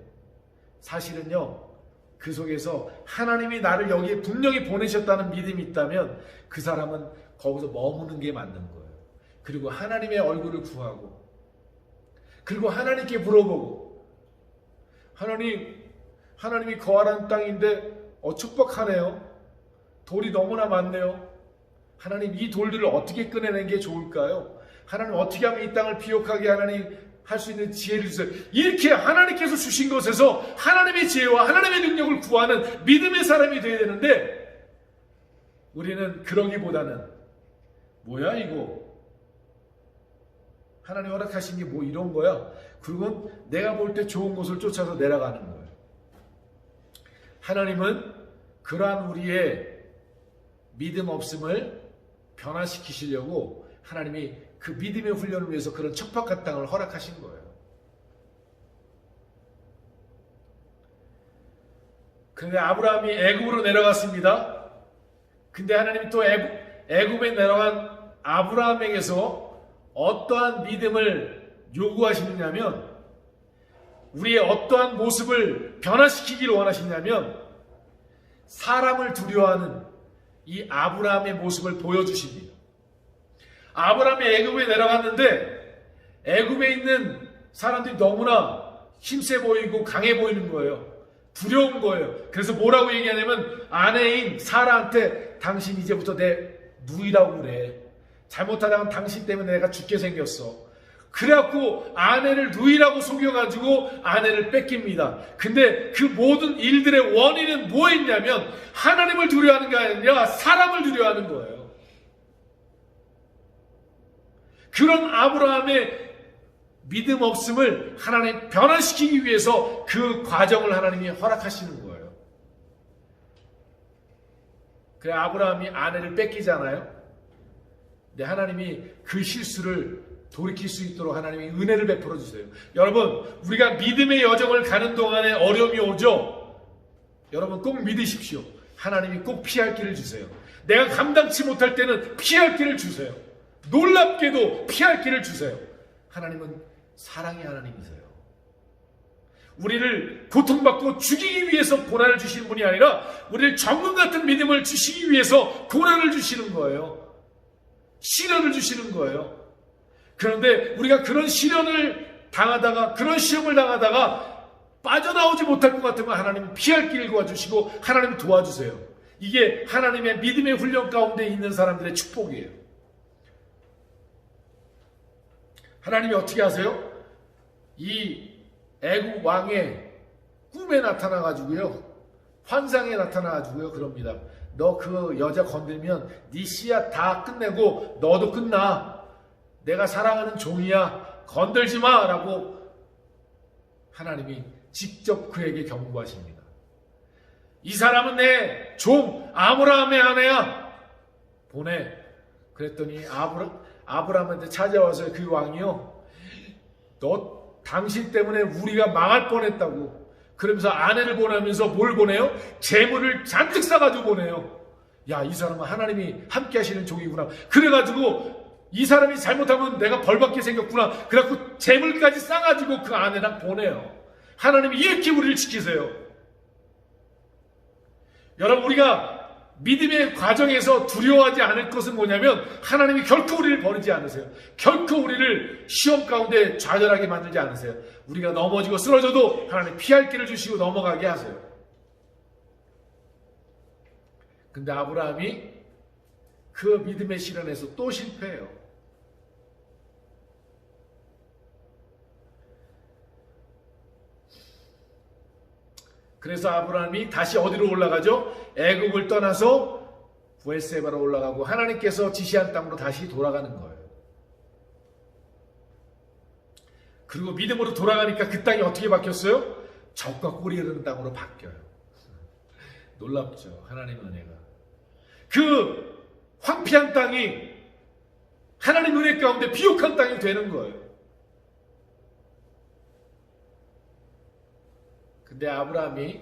사실은요, 그 속에서 하나님이 나를 여기에 분명히 보내셨다는 믿음이 있다면 그 사람은 거기서 머무는 게 맞는 거예요. 그리고 하나님의 얼굴을 구하고, 그리고 하나님께 물어보고, 하나님이 거하라는 땅인데 척박하네요. 돌이 너무나 많네요. 하나님 이 돌들을 어떻게 꺼내는 게 좋을까요? 하나님 어떻게 하면 이 땅을 비옥하게 하나님 할 수 있는 지혜를 주세요. 이렇게 하나님께서 주신 것에서 하나님의 지혜와 하나님의 능력을 구하는 믿음의 사람이 되어야 되는데 우리는 그러기보다는 뭐야 이거? 하나님 허락하신 게 뭐 이런 거야? 그리고 내가 볼 때 좋은 곳을 쫓아서 내려가는 거예요. 하나님은 그러한 우리의 믿음 없음을 변화시키시려고 하나님이 그 믿음의 훈련을 위해서 그런 척박한 땅을 허락하신 거예요. 그런데 아브라함이 애굽으로 내려갔습니다. 근데 하나님이 또 애굽에 내려간 아브라함에게서 어떠한 믿음을 요구하시느냐면, 우리의 어떠한 모습을 변화시키기를 원하시냐면, 사람을 두려워하는 이 아브라함의 모습을 보여주십니다. 아브라함이 애굽에 내려갔는데 애굽에 있는 사람들이 너무나 힘세 보이고 강해 보이는 거예요. 두려운 거예요. 그래서 뭐라고 얘기하냐면, 아내인 사라한테 당신 이제부터 내 누이라고 그래. 잘못하다간 당신 때문에 내가 죽게 생겼어. 그래갖고 아내를 누이라고 속여가지고 아내를 뺏깁니다. 근데 그 모든 일들의 원인은 뭐였냐면 하나님을 두려워하는 게 아니라 사람을 두려워하는 거예요. 그런 아브라함의 믿음 없음을 하나님 변화시키기 위해서 그 과정을 하나님이 허락하시는 거예요. 그래, 아브라함이 아내를 뺏기잖아요. 근데 하나님이 그 실수를 돌이킬 수 있도록 하나님이 은혜를 베풀어 주세요. 여러분, 우리가 믿음의 여정을 가는 동안에 어려움이 오죠? 여러분 꼭 믿으십시오. 하나님이 꼭 피할 길을 주세요. 내가 감당치 못할 때는 피할 길을 주세요. 놀랍게도 피할 길을 주세요. 하나님은 사랑의 하나님이세요. 우리를 고통받고 죽이기 위해서 고난을 주시는 분이 아니라 우리를 정금 같은 믿음을 주시기 위해서 고난을 주시는 거예요. 시련을 주시는 거예요. 그런데 우리가 그런 시련을 당하다가, 그런 시험을 당하다가 빠져나오지 못할 것 같으면 하나님은 피할 길을 도와주시고 하나님 도와주세요. 이게 하나님의 믿음의 훈련 가운데 있는 사람들의 축복이에요. 하나님이 어떻게 하세요? 이 애굽 왕의 꿈에 나타나가지고요, 환상에 나타나가지고요, 그럽니다. 너 그 여자 건들면 네 씨앗 다 끝내고 너도 끝나. 내가 사랑하는 종이야. 건들지 마. 라고 하나님이 직접 그에게 경고하십니다. 이 사람은 내 종 아브라함의 아내야. 보내. 그랬더니 아브라함한테 찾아와서 그 왕이요, 너 당신 때문에 우리가 망할 뻔했다고. 그러면서 아내를 보내면서 뭘 보내요? 재물을 잔뜩 싸가지고 보내요. 야, 이 사람은 하나님이 함께 하시는 종이구나. 그래가지고 이 사람이 잘못하면 내가 벌받게 생겼구나. 그래갖고 재물까지 싸가지고 그 아내랑 보내요. 하나님이 이렇게 우리를 지키세요. 여러분, 우리가 믿음의 과정에서 두려워하지 않을 것은 뭐냐면 하나님이 결코 우리를 버리지 않으세요. 결코 우리를 시험 가운데 좌절하게 만들지 않으세요. 우리가 넘어지고 쓰러져도 하나님 피할 길을 주시고 넘어가게 하세요. 근데 아브라함이 그 믿음의 시련에서 또 실패해요. 그래서 아브라함이 다시 어디로 올라가죠? 애굽을 떠나서 부엘세바로 올라가고 하나님께서 지시한 땅으로 다시 돌아가는 거예요. 그리고 믿음으로 돌아가니까 그 땅이 어떻게 바뀌었어요? 적과 꿀이 흐르는 땅으로 바뀌어요. 놀랍죠? 하나님의 은혜가. 그 황폐한 땅이 하나님 은혜 가운데 비옥한 땅이 되는 거예요. 근데 아브라함이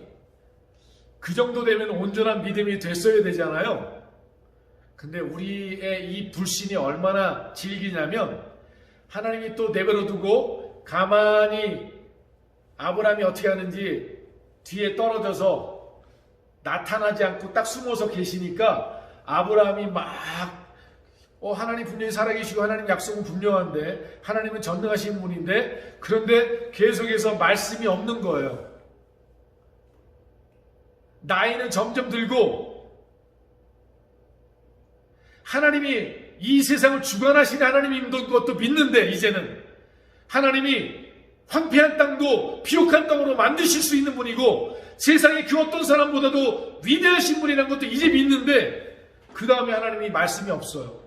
그 정도 되면 온전한 믿음이 됐어야 되잖아요. 근데 우리의 이 불신이 얼마나 질기냐면 하나님이 또 내버려 두고 가만히 아브라함이 어떻게 하는지 뒤에 떨어져서 나타나지 않고 딱 숨어서 계시니까 아브라함이 막 하나님 분명히 살아계시고 하나님 약속은 분명한데 하나님은 전능하신 분인데 그런데 계속해서 말씀이 없는 거예요. 나이는 점점 들고 하나님이 이 세상을 주관하시는 하나님인 것도 믿는데 이제는 하나님이 황폐한 땅도 비옥한 땅으로 만드실 수 있는 분이고 세상의 그 어떤 사람보다도 위대하신 분이라는 것도 이제 믿는데 그 다음에 하나님이 말씀이 없어요.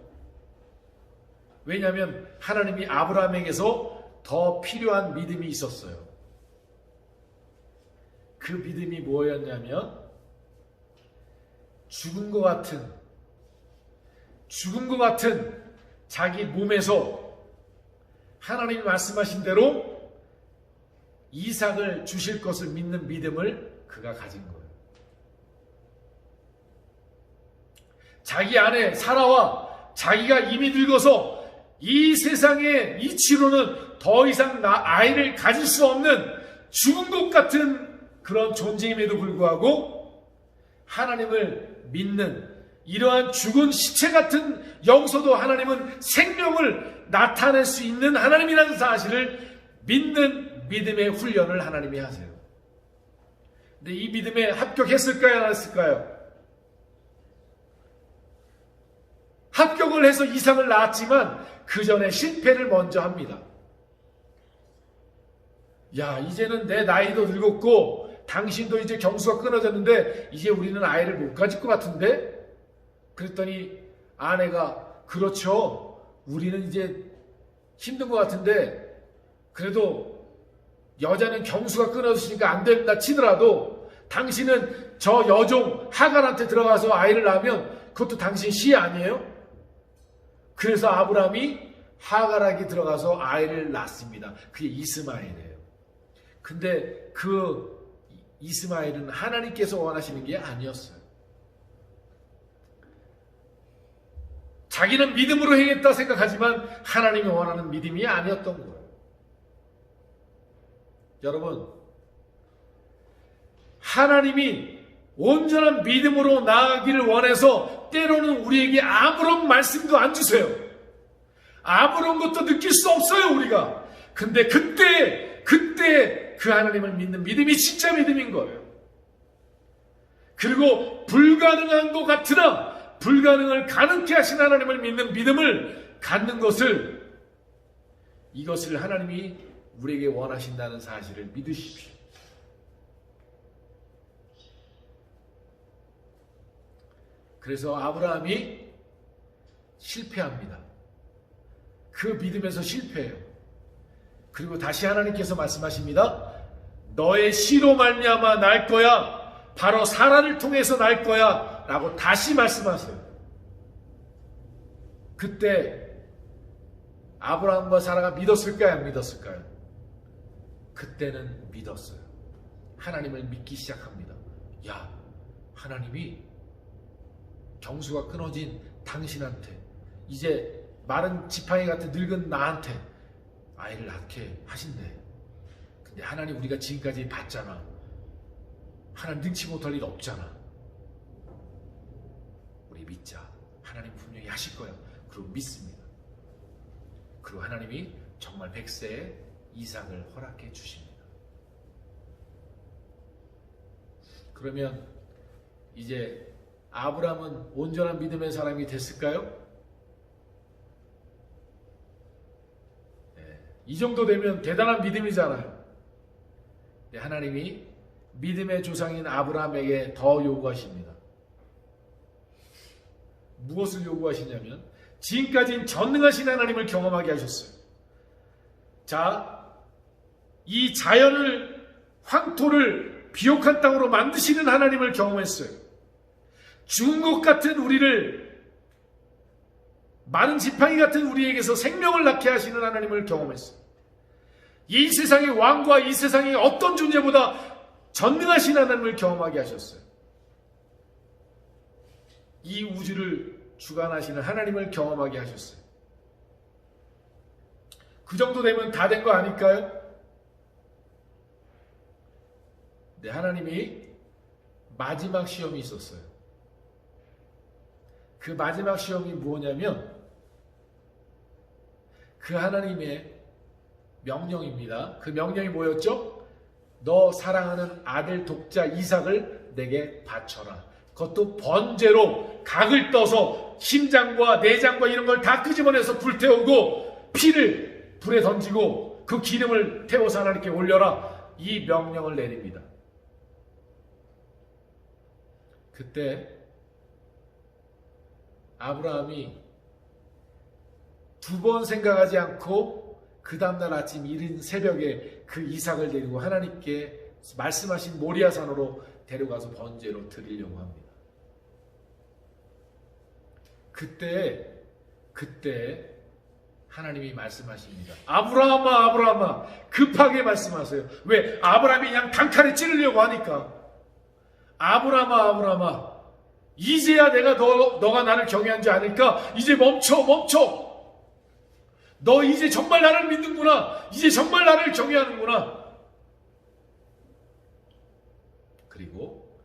왜냐하면 하나님이 아브라함에게서 더 필요한 믿음이 있었어요. 그 믿음이 뭐였냐면 죽은 것 같은 자기 몸에서 하나님이 말씀하신 대로 이삭을 주실 것을 믿는 믿음을 그가 가진 거예요. 자기 아내 사라와 자기가 이미 늙어서 이 세상의 이치로는 더 이상 아이를 가질 수 없는 죽은 것 같은 그런 존재임에도 불구하고 하나님을 믿는 이러한 죽은 시체 같은 영서도 하나님은 생명을 나타낼 수 있는 하나님이라는 사실을 믿는 믿음의 훈련을 하나님이 하세요. 근데 이 믿음에 합격했을까요? 안 했을까요? 합격을 해서 이삭을 낳았지만 그 전에 실패를 먼저 합니다. 야, 이제는 내 나이도 늙었고 당신도 이제 경수가 끊어졌는데 이제 우리는 아이를 못 가질 것 같은데? 그랬더니 아내가 그렇죠. 우리는 이제 힘든 것 같은데 그래도 여자는 경수가 끊어졌으니까 안 된다 치더라도 당신은 저 여종 하갈한테 들어가서 아이를 낳으면 그것도 당신 시 아니에요? 그래서 아브라함이 하갈에게 들어가서 아이를 낳습니다. 그게 이스마엘이에요. 근데 그 이스마엘은 하나님께서 원하시는 게 아니었어요. 자기는 믿음으로 행했다 생각하지만 하나님이 원하는 믿음이 아니었던 거예요. 여러분, 하나님이 온전한 믿음으로 나아가기를 원해서 때로는 우리에게 아무런 말씀도 안 주세요. 아무런 것도 느낄 수 없어요, 우리가. 근데 그때 그 하나님을 믿는 믿음이 진짜 믿음인 거예요. 그리고 불가능한 것 같으나 불가능을 가능케 하신 하나님을 믿는 믿음을 갖는 것을, 이것을 하나님이 우리에게 원하신다는 사실을 믿으십시오. 그래서 아브라함이 실패합니다. 그 믿음에서 실패해요. 그리고 다시 하나님께서 말씀하십니다. 너의 씨로 말미암아 날 거야. 바로 사라를 통해서 날 거야. 라고 다시 말씀하세요. 그때 아브라함과 사라가 믿었을까요? 안 믿었을까요? 그때는 믿었어요. 하나님을 믿기 시작합니다. 야, 하나님이 경수가 끊어진 당신한테, 이제 마른 지팡이 같은 늙은 나한테 아이를 낳게 하신대. 근데 하나님, 우리가 지금까지 봤잖아. 하나님 능치 못할 일 없잖아. 우리 믿자. 하나님 분명히 하실 거야. 그리고 믿습니다. 그리고 하나님이 정말 100세에 이삭을 허락해 주십니다. 그러면 이제 아브라함은 온전한 믿음의 사람이 됐을까요? 네, 이 정도 되면 대단한 믿음이잖아요. 네, 하나님이 믿음의 조상인 아브라함에게 더 요구하십니다. 무엇을 요구하시냐면 지금까지는 전능하신 하나님을 경험하게 하셨어요. 자, 이 자연을, 황토를 비옥한 땅으로 만드시는 하나님을 경험했어요. 죽은 것 같은 우리를, 마른 지팡이 같은 우리에게서 생명을 낳게 하시는 하나님을 경험했어요. 이 세상의 왕과 이 세상의 어떤 존재보다 전능하신 하나님을 경험하게 하셨어요. 이 우주를 주관하시는 하나님을 경험하게 하셨어요. 그 정도 되면 다 된 거 아닐까요? 네, 하나님이 마지막 시험이 있었어요. 그 마지막 시험이 뭐냐면 그 하나님의 명령입니다. 그 명령이 뭐였죠? 너 사랑하는 아들 독자 이삭을 내게 바쳐라. 그것도 번제로 각을 떠서 심장과 내장과 이런 걸 다 끄집어내서 불태우고 피를 불에 던지고 그 기름을 태워서 하나님께 올려라. 이 명령을 내립니다. 그때 아브라함이 두 번 생각하지 않고 그 다음날 아침 이른 새벽에 그 이삭을 데리고 하나님께 말씀하신 모리아산으로 데려가서 번제로 드리려고 합니다. 그때 하나님이 말씀하십니다. 아브라함아, 아브라함아, 급하게 말씀하세요. 왜? 아브라함이 그냥 단칼에 찌르려고 하니까. 아브라함아, 아브라함아, 이제야 내가 너가 나를 경외한 줄 아니까 이제 멈춰. 너 이제 정말 나를 믿는구나. 이제 정말 나를 경외하는구나. 그리고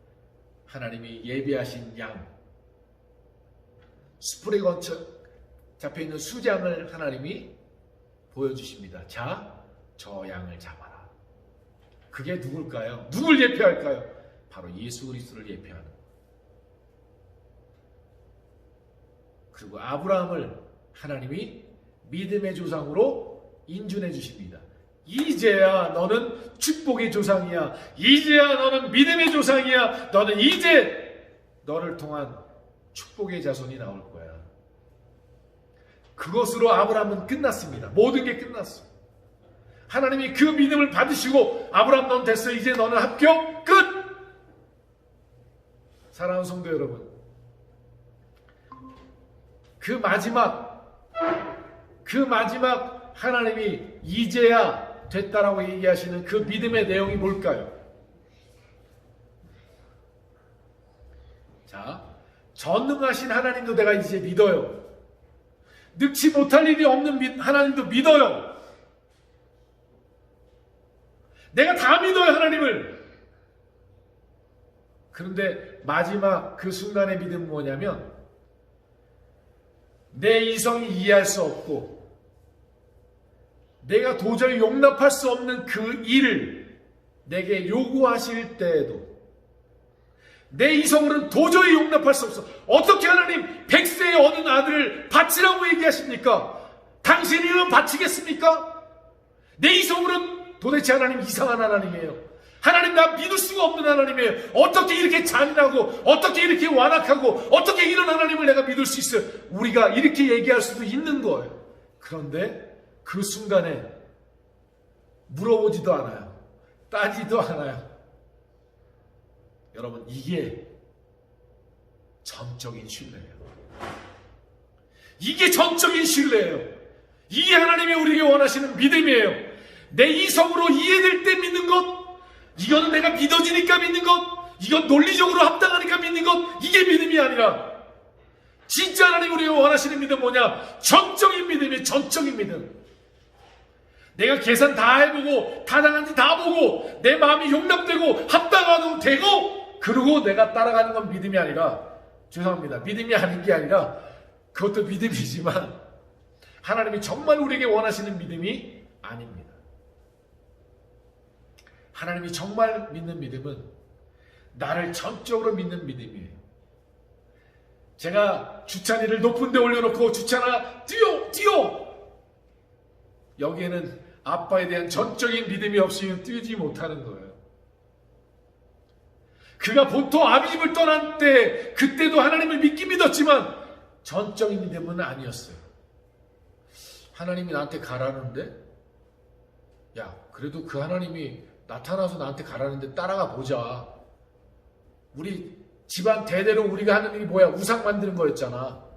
하나님이 예비하신 양, 숯불에 잡혀있는 수장을 하나님이 보여주십니다. 자, 저 양을 잡아라. 그게 누굴까요? 누굴 예표할까요? 바로 예수 그리스도를 예표하는 거예요. 그리고 아브라함을 하나님이 믿음의 조상으로 인준해 주십니다. 이제야 너는 축복의 조상이야. 이제야 너는 믿음의 조상이야. 너는 이제 너를 통한 축복의 자손이 나올 거야. 그것으로 아브라함은 끝났습니다. 모든 게 끝났어. 하나님이 그 믿음을 받으시고 아브라함 넌 됐어. 이제 너는 합격. 끝. 사랑하는 성도 여러분, 그 마지막 하나님이 이제야 됐다라고 얘기하시는 그 믿음의 내용이 뭘까요? 자, 전능하신 하나님도 내가 이제 믿어요. 늙지 못할 일이 없는 하나님도 믿어요. 내가 다 믿어요, 하나님을. 그런데 마지막 그 순간의 믿음은 뭐냐면 내 이성이 이해할 수 없고 내가 도저히 용납할 수 없는 그 일을 내게 요구하실 때에도 내 이성으로는 도저히 용납할 수 없어. 어떻게 하나님 100세의 어린 아들을 바치라고 얘기하십니까? 당신이면 바치겠습니까? 내 이성으로는 도대체 하나님 이상한 하나님이에요. 하나님 나 믿을 수가 없는 하나님이에요. 어떻게 이렇게 잔인하고 어떻게 이렇게 완악하고 어떻게 이런 하나님을 내가 믿을 수 있어요? 우리가 이렇게 얘기할 수도 있는 거예요. 그런데 그 순간에 물어보지도 않아요. 따지도 않아요. 여러분, 이게 전적인 신뢰예요. 이게 전적인 신뢰예요. 이게 하나님이 우리에게 원하시는 믿음이에요. 내 이성으로 이해될 때 믿는 것, 이거는 내가 믿어지니까 믿는 것, 이건 논리적으로 합당하니까 믿는 것, 이게 믿음이 아니라 진짜 하나님 우리가 원하시는 믿음 뭐냐? 전적인 믿음이에요. 전적인 믿음. 내가 계산 다 해보고 다 당한지 다 보고 내 마음이 용납되고 합당하도 되고 그러고 내가 따라가는 건 믿음이 아니라, 죄송합니다, 믿음이 아닌 게 아니라 그것도 믿음이지만 하나님이 정말 우리에게 원하시는 믿음이 아닙니다. 하나님이 정말 믿는 믿음은 나를 전적으로 믿는 믿음이에요. 제가 주찬이를 높은 데 올려놓고 주찬아 뛰어! 여기에는 아빠에 대한 전적인 믿음이 없으면 뛰지 못하는 거예요. 그가 본토 아비집을 떠난 때 그때도 하나님을 믿긴 믿었지만 전적인 믿음은 아니었어요. 하나님이 나한테 가라는데, 야, 그래도 그 하나님이 나타나서 나한테 가라는데 따라가 보자. 우리 집안 대대로 우리가 하는 일이 뭐야? 우상 만드는 거였잖아.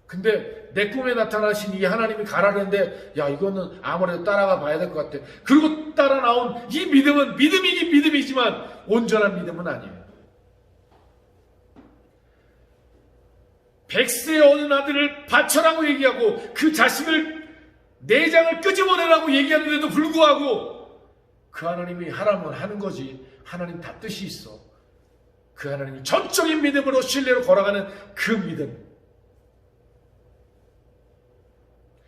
근데 내 꿈에 나타나신 이 하나님이 가라는데, 야, 이거는 아무래도 따라가 봐야 될 것 같아. 그리고 따라 나온 이 믿음은 믿음이긴 믿음이지만 온전한 믿음은 아니에요. 100세의 어느 아들을 바쳐라고 얘기하고 그 자식을 내장을 끄집어내라고 얘기하는데도 불구하고 그 하나님이 하라면 하는 거지. 하나님 다 뜻이 있어. 그 하나님이 전적인 믿음으로 신뢰로 걸어가는 그 믿음.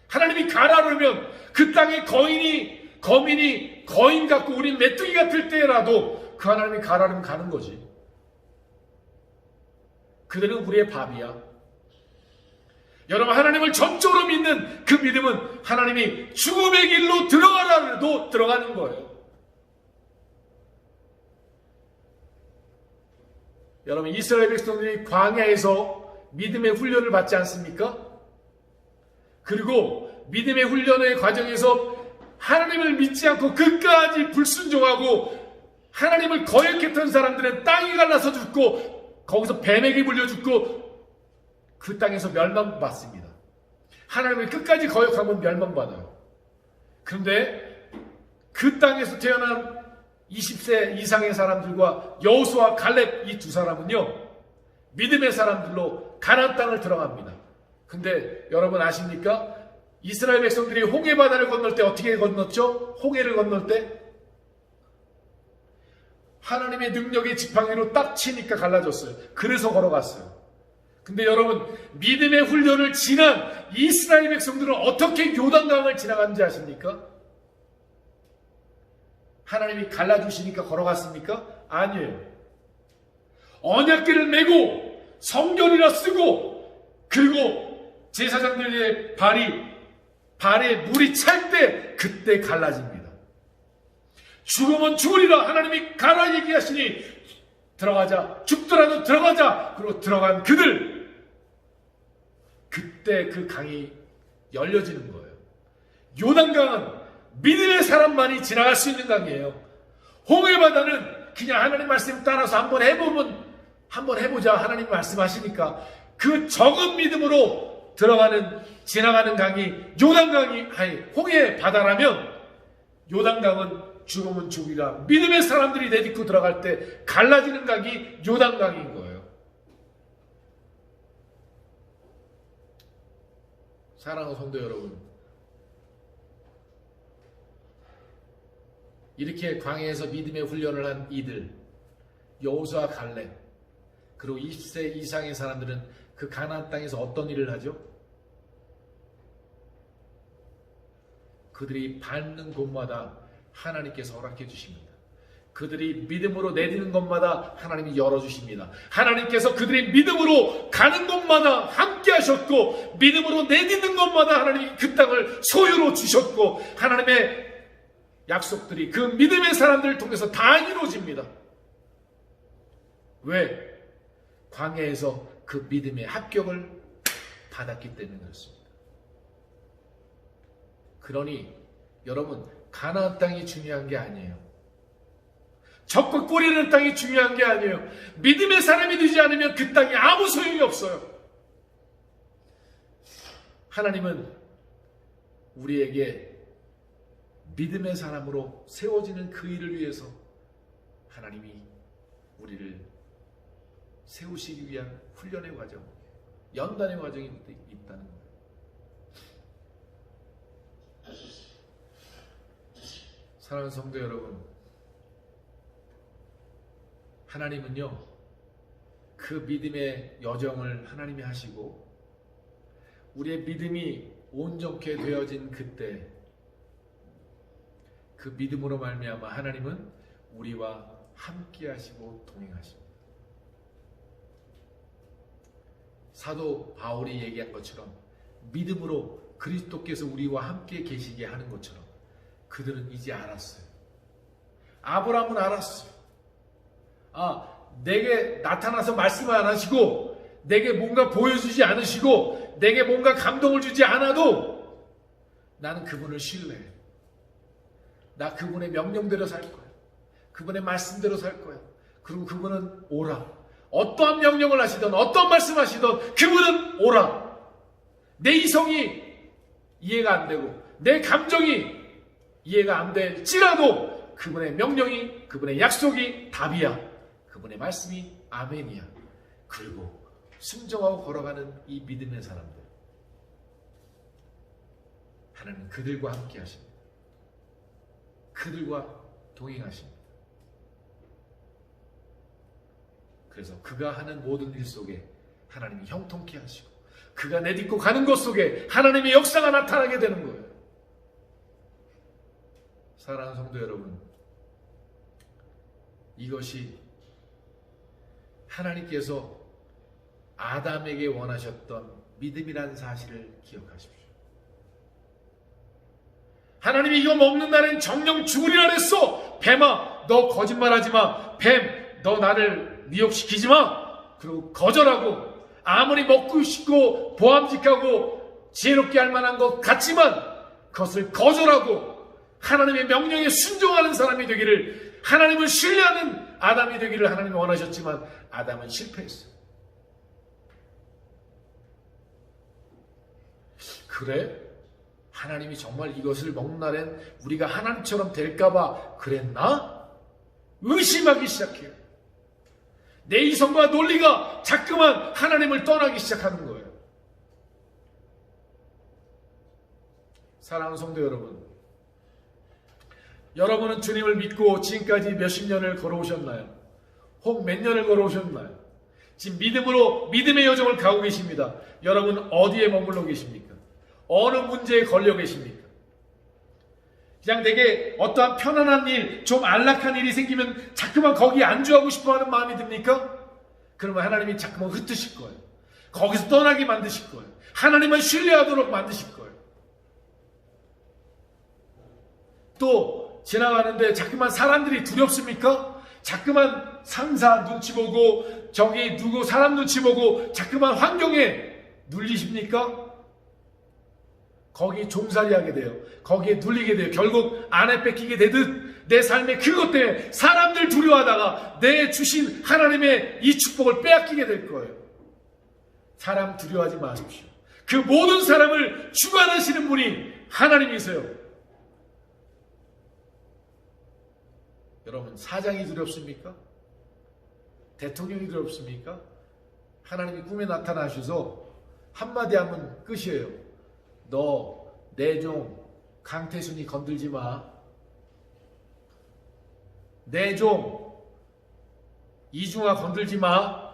하나님이 가라 그러면 그 땅에 거민이 거인 같고 우린 메뚜기 같을 때라도 그 하나님이 가라 그러면 가는 거지. 그들은 우리의 밥이야. 여러분, 하나님을 전적으로 믿는 그 믿음은 하나님이 죽음의 길로 들어가라 해도 들어가는 거예요. 여러분, 이스라엘 백성들이 광야에서 믿음의 훈련을 받지 않습니까? 그리고 믿음의 훈련의 과정에서 하나님을 믿지 않고 끝까지 불순종하고 하나님을 거역했던 사람들은 땅이 갈라서 죽고 거기서 뱀에게 물려 죽고 그 땅에서 멸망받습니다. 하나님을 끝까지 거역하면 멸망받아요. 그런데 그 땅에서 태어난 20세 이상의 사람들과 여호수아 갈렙 이 두 사람은요, 믿음의 사람들로 가나안 땅을 들어갑니다. 근데 여러분 아십니까? 이스라엘 백성들이 홍해 바다를 건널 때 어떻게 건넜죠? 홍해를 건널 때 하나님의 능력의 지팡이로 딱 치니까 갈라졌어요. 그래서 걸어갔어요. 근데 여러분, 믿음의 훈련을 지난 이스라엘 백성들은 어떻게 요단강을 지나갔는지 아십니까? 하나님이 갈라주시니까 걸어갔습니까? 아니에요. 언약궤를 메고 성결이라 쓰고 그리고 제사장들의 발에 물이 찰 때 그때 갈라집니다. 죽으면 죽으리라 하나님이 가라 얘기하시니 들어가자, 죽더라도 들어가자. 그리고 들어간 그들, 그때 그 강이 열려지는 거예요. 요단강은 믿음의 사람만이 지나갈 수 있는 강이에요. 홍해바다는 그냥 하나님 말씀 따라서 한번 해보자 하나님 말씀하시니까 그 적은 믿음으로 지나가는 강이 요단강이 홍해바다라면 요단강은 죽으면 죽이라 믿음의 사람들이 내딛고 들어갈 때 갈라지는 강이 요단강인 거예요. 사랑하는 성도 여러분, 이렇게 광야에서 믿음의 훈련을 한 이들, 여호수아 갈렙, 그리고 20세 이상의 사람들은 그 가나안 땅에서 어떤 일을 하죠? 그들이 밟는 곳마다 하나님께서 허락해 주십니다. 그들이 믿음으로 내딛는 것마다 하나님이 열어주십니다. 하나님께서 그들이 믿음으로 가는 곳마다 함께 하셨고 믿음으로 내딛는 것마다 하나님이 그 땅을 소유로 주셨고 하나님의 약속들이 그 믿음의 사람들을 통해서 다 이루어집니다. 왜? 광야에서 그 믿음의 합격을 받았기 때문에 그렇습니다. 그러니 여러분, 가나안 땅이 중요한 게 아니에요. 적과 꼬리는 땅이 중요한 게 아니에요. 믿음의 사람이 되지 않으면 그 땅이 아무 소용이 없어요. 하나님은 우리에게 믿음의 사람으로 세워지는 그 일을 위해서 하나님이 우리를 세우시기 위한 훈련의 과정, 연단의 과정이 있다는 거예요. 사랑하는 성도 여러분, 하나님은요, 그 믿음의 여정을 하나님이 하시고 우리의 믿음이 온전케 되어진 그때 그 믿음으로 말미암아 하나님은 우리와 함께 하시고 동행하십니다. 사도 바울이 얘기한 것처럼 믿음으로 그리스도께서 우리와 함께 계시게 하는 것처럼 그들은 이제 알았어요. 아브라함은 알았어요. 내게 나타나서 말씀을 안 하시고 내게 뭔가 보여주지 않으시고 내게 뭔가 감동을 주지 않아도 나는 그분을 신뢰해. 나 그분의 명령대로 살 거야. 그분의 말씀대로 살 거야. 그리고 그분은 오라. 어떠한 명령을 하시든 어떤 말씀하시든 그분은 오라. 내 이성이 이해가 안 되고 내 감정이 이해가 안 될지라도 그분의 명령이, 그분의 약속이 답이야. 그분의 말씀이 아멘이야. 그리고 순종하고 걸어가는 이 믿음의 사람들, 하나님은 그들과 함께 하십니다. 그들과 동행하십니다. 그래서 그가 하는 모든 일 속에 하나님이 형통케 하시고 그가 내딛고 가는 것 속에 하나님의 역사가 나타나게 되는 거예요. 사랑하는 성도 여러분, 이것이 하나님께서 아담에게 원하셨던 믿음이라는 사실을 기억하십시오. 하나님이 이거 먹는 날엔 정령 죽으리라 그랬어. 뱀아, 너 거짓말하지 마. 뱀, 너 나를 미혹시키지 마. 그리고 거절하고 아무리 먹고 싶고 보암직하고 지혜롭게 할 만한 것 같지만 그것을 거절하고 하나님의 명령에 순종하는 사람이 되기를, 하나님을 신뢰하는 아담이 되기를 하나님이 원하셨지만 아담은 실패했어요. 그래? 하나님이 정말 이것을 먹는 날엔 우리가 하나님처럼 될까봐 그랬나? 의심하기 시작해요. 내 이성과 논리가 자꾸만 하나님을 떠나기 시작하는 거예요. 사랑하는 성도 여러분, 여러분은 주님을 믿고 지금까지 몇십 년을 걸어오셨나요? 혹 몇 년을 걸어오셨나요? 지금 믿음의 여정을 가고 계십니다. 여러분 어디에 머물러 계십니까? 어느 문제에 걸려 계십니까? 그냥 내게 어떠한 편안한 일, 좀 안락한 일이 생기면 자꾸만 거기에 안주하고 싶어하는 마음이 듭니까? 그러면 하나님이 자꾸만 흩으실 거예요. 거기서 떠나게 만드실 거예요. 하나님만 신뢰하도록 만드실 거예요. 또 지나가는데 자꾸만 사람들이 두렵습니까? 자꾸만 상사 눈치 보고 저기 누구 사람 눈치 보고 자꾸만 환경에 눌리십니까? 거기에 종살이하게 돼요. 거기에 눌리게 돼요. 결국 안에 뺏기게 되듯 내 삶에 그것 때문에 사람들 두려워하다가 내 주신 하나님의 이 축복을 빼앗기게 될 거예요. 사람 두려워하지 마십시오. 그 모든 사람을 주관하시는 분이 하나님이세요. 여러분 사장이 두렵습니까? 대통령이 두렵습니까? 하나님이 꿈에 나타나셔서 한마디 하면 끝이에요. 너 내 종 강태순이 건들지 마. 내 종 이중화 건들지 마.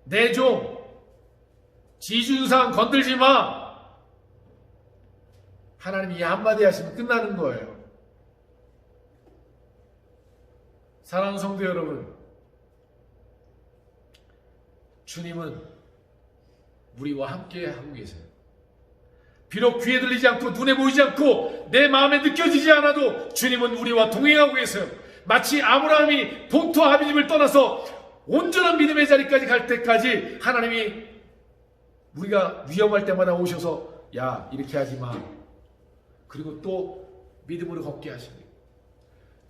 내 종 지준상 건들지 마. 하나님이 이 한마디 하시면 끝나는 거예요. 사랑하는 성도 여러분, 주님은 우리와 함께 하고 계세요. 비록 귀에 들리지 않고 눈에 보이지 않고 내 마음에 느껴지지 않아도 주님은 우리와 동행하고 계세요. 마치 아브라함이 본토 아비집을 떠나서 온전한 믿음의 자리까지 갈 때까지 하나님이 우리가 위험할 때마다 오셔서 야 이렇게 하지 마. 그리고 또 믿음으로 걷게 하십니다.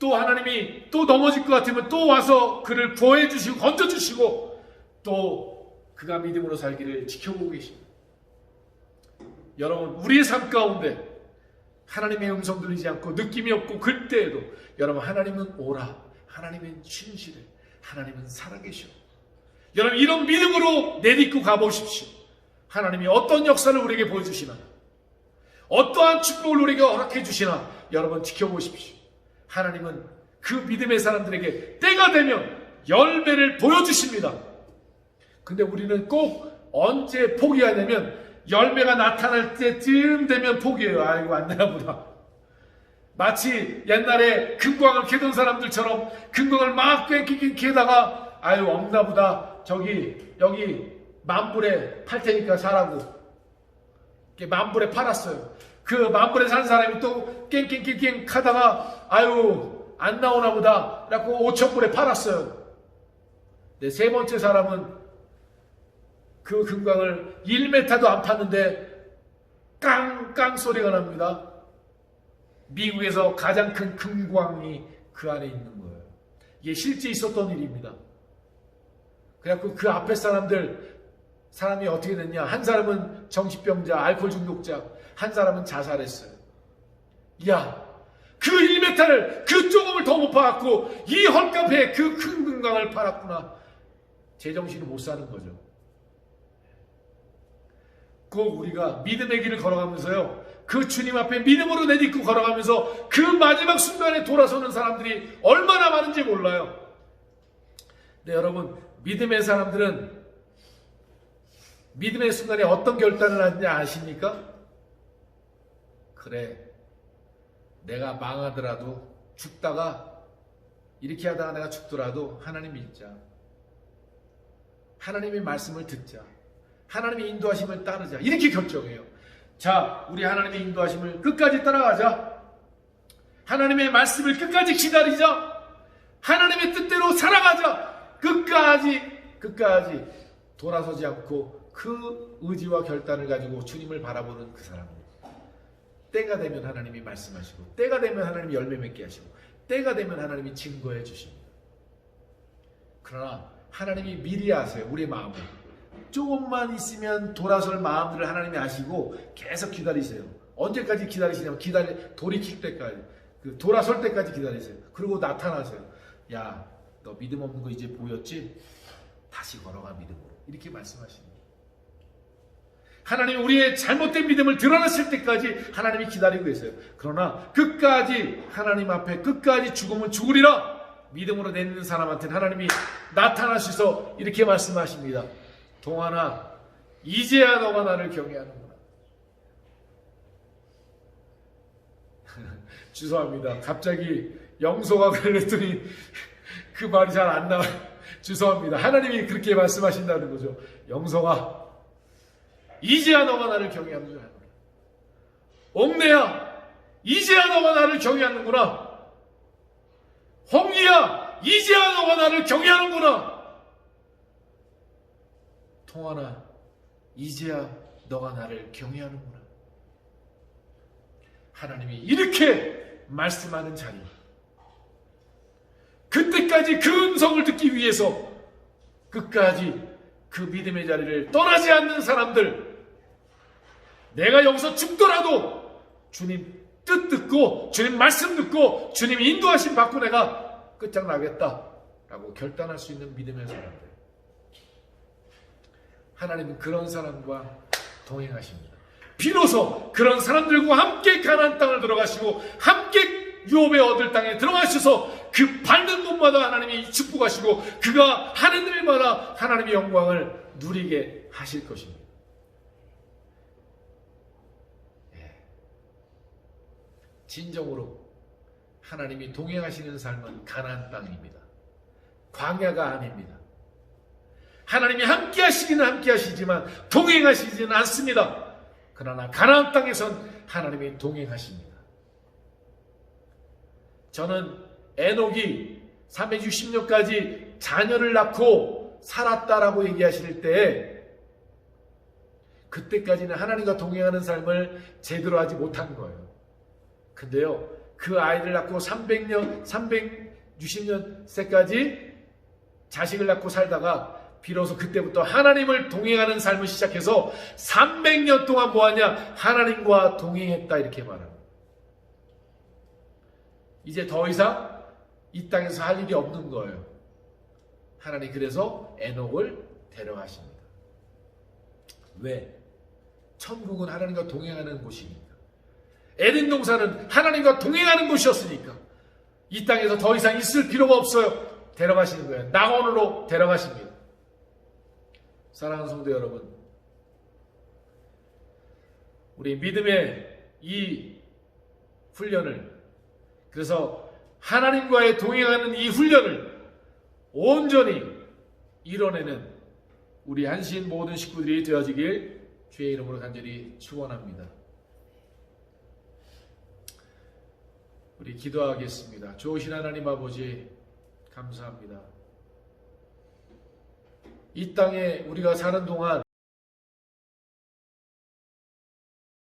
또 하나님이 또 넘어질 것 같으면 또 와서 그를 구해 주시고 건져 주시고 또 그가 믿음으로 살기를 지켜보고 계십니다. 여러분 우리의 삶 가운데 하나님의 음성 들리지 않고 느낌이 없고 그때에도 여러분 하나님은 오라, 하나님은 진실해, 하나님은 살아계셔. 여러분 이런 믿음으로 내딛고 가보십시오. 하나님이 어떤 역사를 우리에게 보여주시나, 어떠한 축복을 우리에게 허락해 주시나 여러분 지켜보십시오. 하나님은 그 믿음의 사람들에게 때가 되면 열매를 보여주십니다. 근데 우리는 꼭 언제 포기하냐면 열매가 나타날 때쯤 되면 포기해요. 아이고 안 되나 보다. 마치 옛날에 금광을 캐던 사람들처럼 금광을 막 캐다가 아유 없나 보다. 여기 만불에 팔 테니까 사라고. 만불에 팔았어요. 그 만불에 산 사람이 또 깽깽깽깽 하다가 아유 안 나오나 보다. 그래갖고 5,000불에 팔았어요. 네, 세 번째 사람은 그 금광을 1m도 안 팠는데 깡깡 소리가 납니다. 미국에서 가장 큰 금광이 그 안에 있는 거예요. 이게 실제 있었던 일입니다. 그래갖고 그 앞에 사람이 어떻게 됐냐. 한 사람은 정신병자, 알코올 중독자, 한 사람은 자살했어요. 야, 그 1m를 그 조금을 더 못 파갖고 이 헐값에 그 큰 금광을 팔았구나. 제정신을 못 사는 거죠. 꼭 우리가 믿음의 길을 걸어가면서요. 그 주님 앞에 믿음으로 내딛고 걸어가면서 그 마지막 순간에 돌아서는 사람들이 얼마나 많은지 몰라요. 네, 여러분 믿음의 사람들은 믿음의 순간에 어떤 결단을 하는지 아십니까? 그래, 내가 망하더라도 죽다가 이렇게 하다가 내가 죽더라도 하나님 믿자. 하나님의 말씀을 듣자. 하나님의 인도하심을 따르자. 이렇게 결정해요. 자, 우리 하나님의 인도하심을 끝까지 따라가자. 하나님의 말씀을 끝까지 기다리자. 하나님의 뜻대로 살아가자. 끝까지 돌아서지 않고 그 의지와 결단을 가지고 주님을 바라보는 그 사람입니다. 때가 되면 하나님이 말씀하시고, 때가 되면 하나님이 열매 맺게 하시고, 때가 되면 하나님이 증거해 주십니다. 그러나 하나님이 미리 아세요. 우리의 마음을. 조금만 있으면 돌아설 마음들을 하나님이 아시고 계속 기다리세요. 언제까지 기다리시냐면 돌이킬 때까지, 돌아설 때까지 기다리세요. 그리고 나타나세요. 야, 너 믿음 없는 거 이제 보였지? 다시 걸어가 믿음으로. 이렇게 말씀하십니다. 하나님이 우리의 잘못된 믿음을 드러냈을 때까지 하나님이 기다리고 계세요. 그러나 끝까지 하나님 앞에 끝까지 죽으면 죽으리라 믿음으로 내는 사람한테는 하나님이 나타나셔서 이렇게 말씀하십니다. 동안아, 이제야 너가 나를 경외하는구나. 죄송합니다. 갑자기 영소가 그랬더니 그 말이 잘 안 나와요. 죄송합니다. 하나님이 그렇게 말씀하신다는 거죠. 영소가, 이제야 너가 나를 경외하는구나. 옥내야, 이제야 너가 나를 경외하는구나. 홍리야, 이제야 너가 나를 경외하는구나. 통하나, 이제야 너가 나를 경외하는구나. 하나님이 이렇게 말씀하는 자리, 그때까지 그 음성을 듣기 위해서 끝까지 그 믿음의 자리를 떠나지 않는 사람들, 내가 여기서 죽더라도 주님 뜻 듣고 주님 말씀 듣고 주님 인도하심 받고 내가 끝장나겠다라고 결단할 수 있는 믿음의 사람들, 하나님은 그런 사람과 동행하십니다. 비로소 그런 사람들과 함께 가나안 땅을 들어가시고 함께 유업의 얻을 땅에 들어가셔서 그 밟는 곳마다 하나님이 축복하시고 그가 하는 일마다 하나님의 영광을 누리게 하실 것입니다. 진정으로 하나님이 동행하시는 삶은 가나안 땅입니다. 광야가 아닙니다. 하나님이 함께 하시기는 함께 하시지만 동행하시지는 않습니다. 그러나 가나안 땅에선 하나님이 동행하십니다. 저는 에녹이 360년까지 자녀를 낳고 살았다라고 얘기하실 때 그때까지는 하나님과 동행하는 삶을 제대로 하지 못한 거예요. 근데요, 그 아이를 낳고 360년세까지 자식을 낳고 살다가 비로소 그때부터 하나님을 동행하는 삶을 시작해서 300년 동안 뭐하냐? 하나님과 동행했다, 이렇게 말합니다. 이제 더 이상 이 땅에서 할 일이 없는 거예요. 하나님 그래서 에녹을 데려가십니다. 왜? 천국은 하나님과 동행하는 곳이니까. 에덴 동산은 하나님과 동행하는 곳이었으니까 이 땅에서 더 이상 있을 필요가 없어요. 데려가시는 거예요. 낙원으로 데려가십니다. 사랑하는 성도 여러분, 우리 믿음의 이 훈련을, 그래서 하나님과의 동행하는 이 훈련을 온전히 이뤄내는 우리 한신 모든 식구들이 되어지길 주의 이름으로 간절히 축원합니다. 우리 기도하겠습니다. 좋으신 하나님 아버지, 감사합니다. 이 땅에 우리가 사는 동안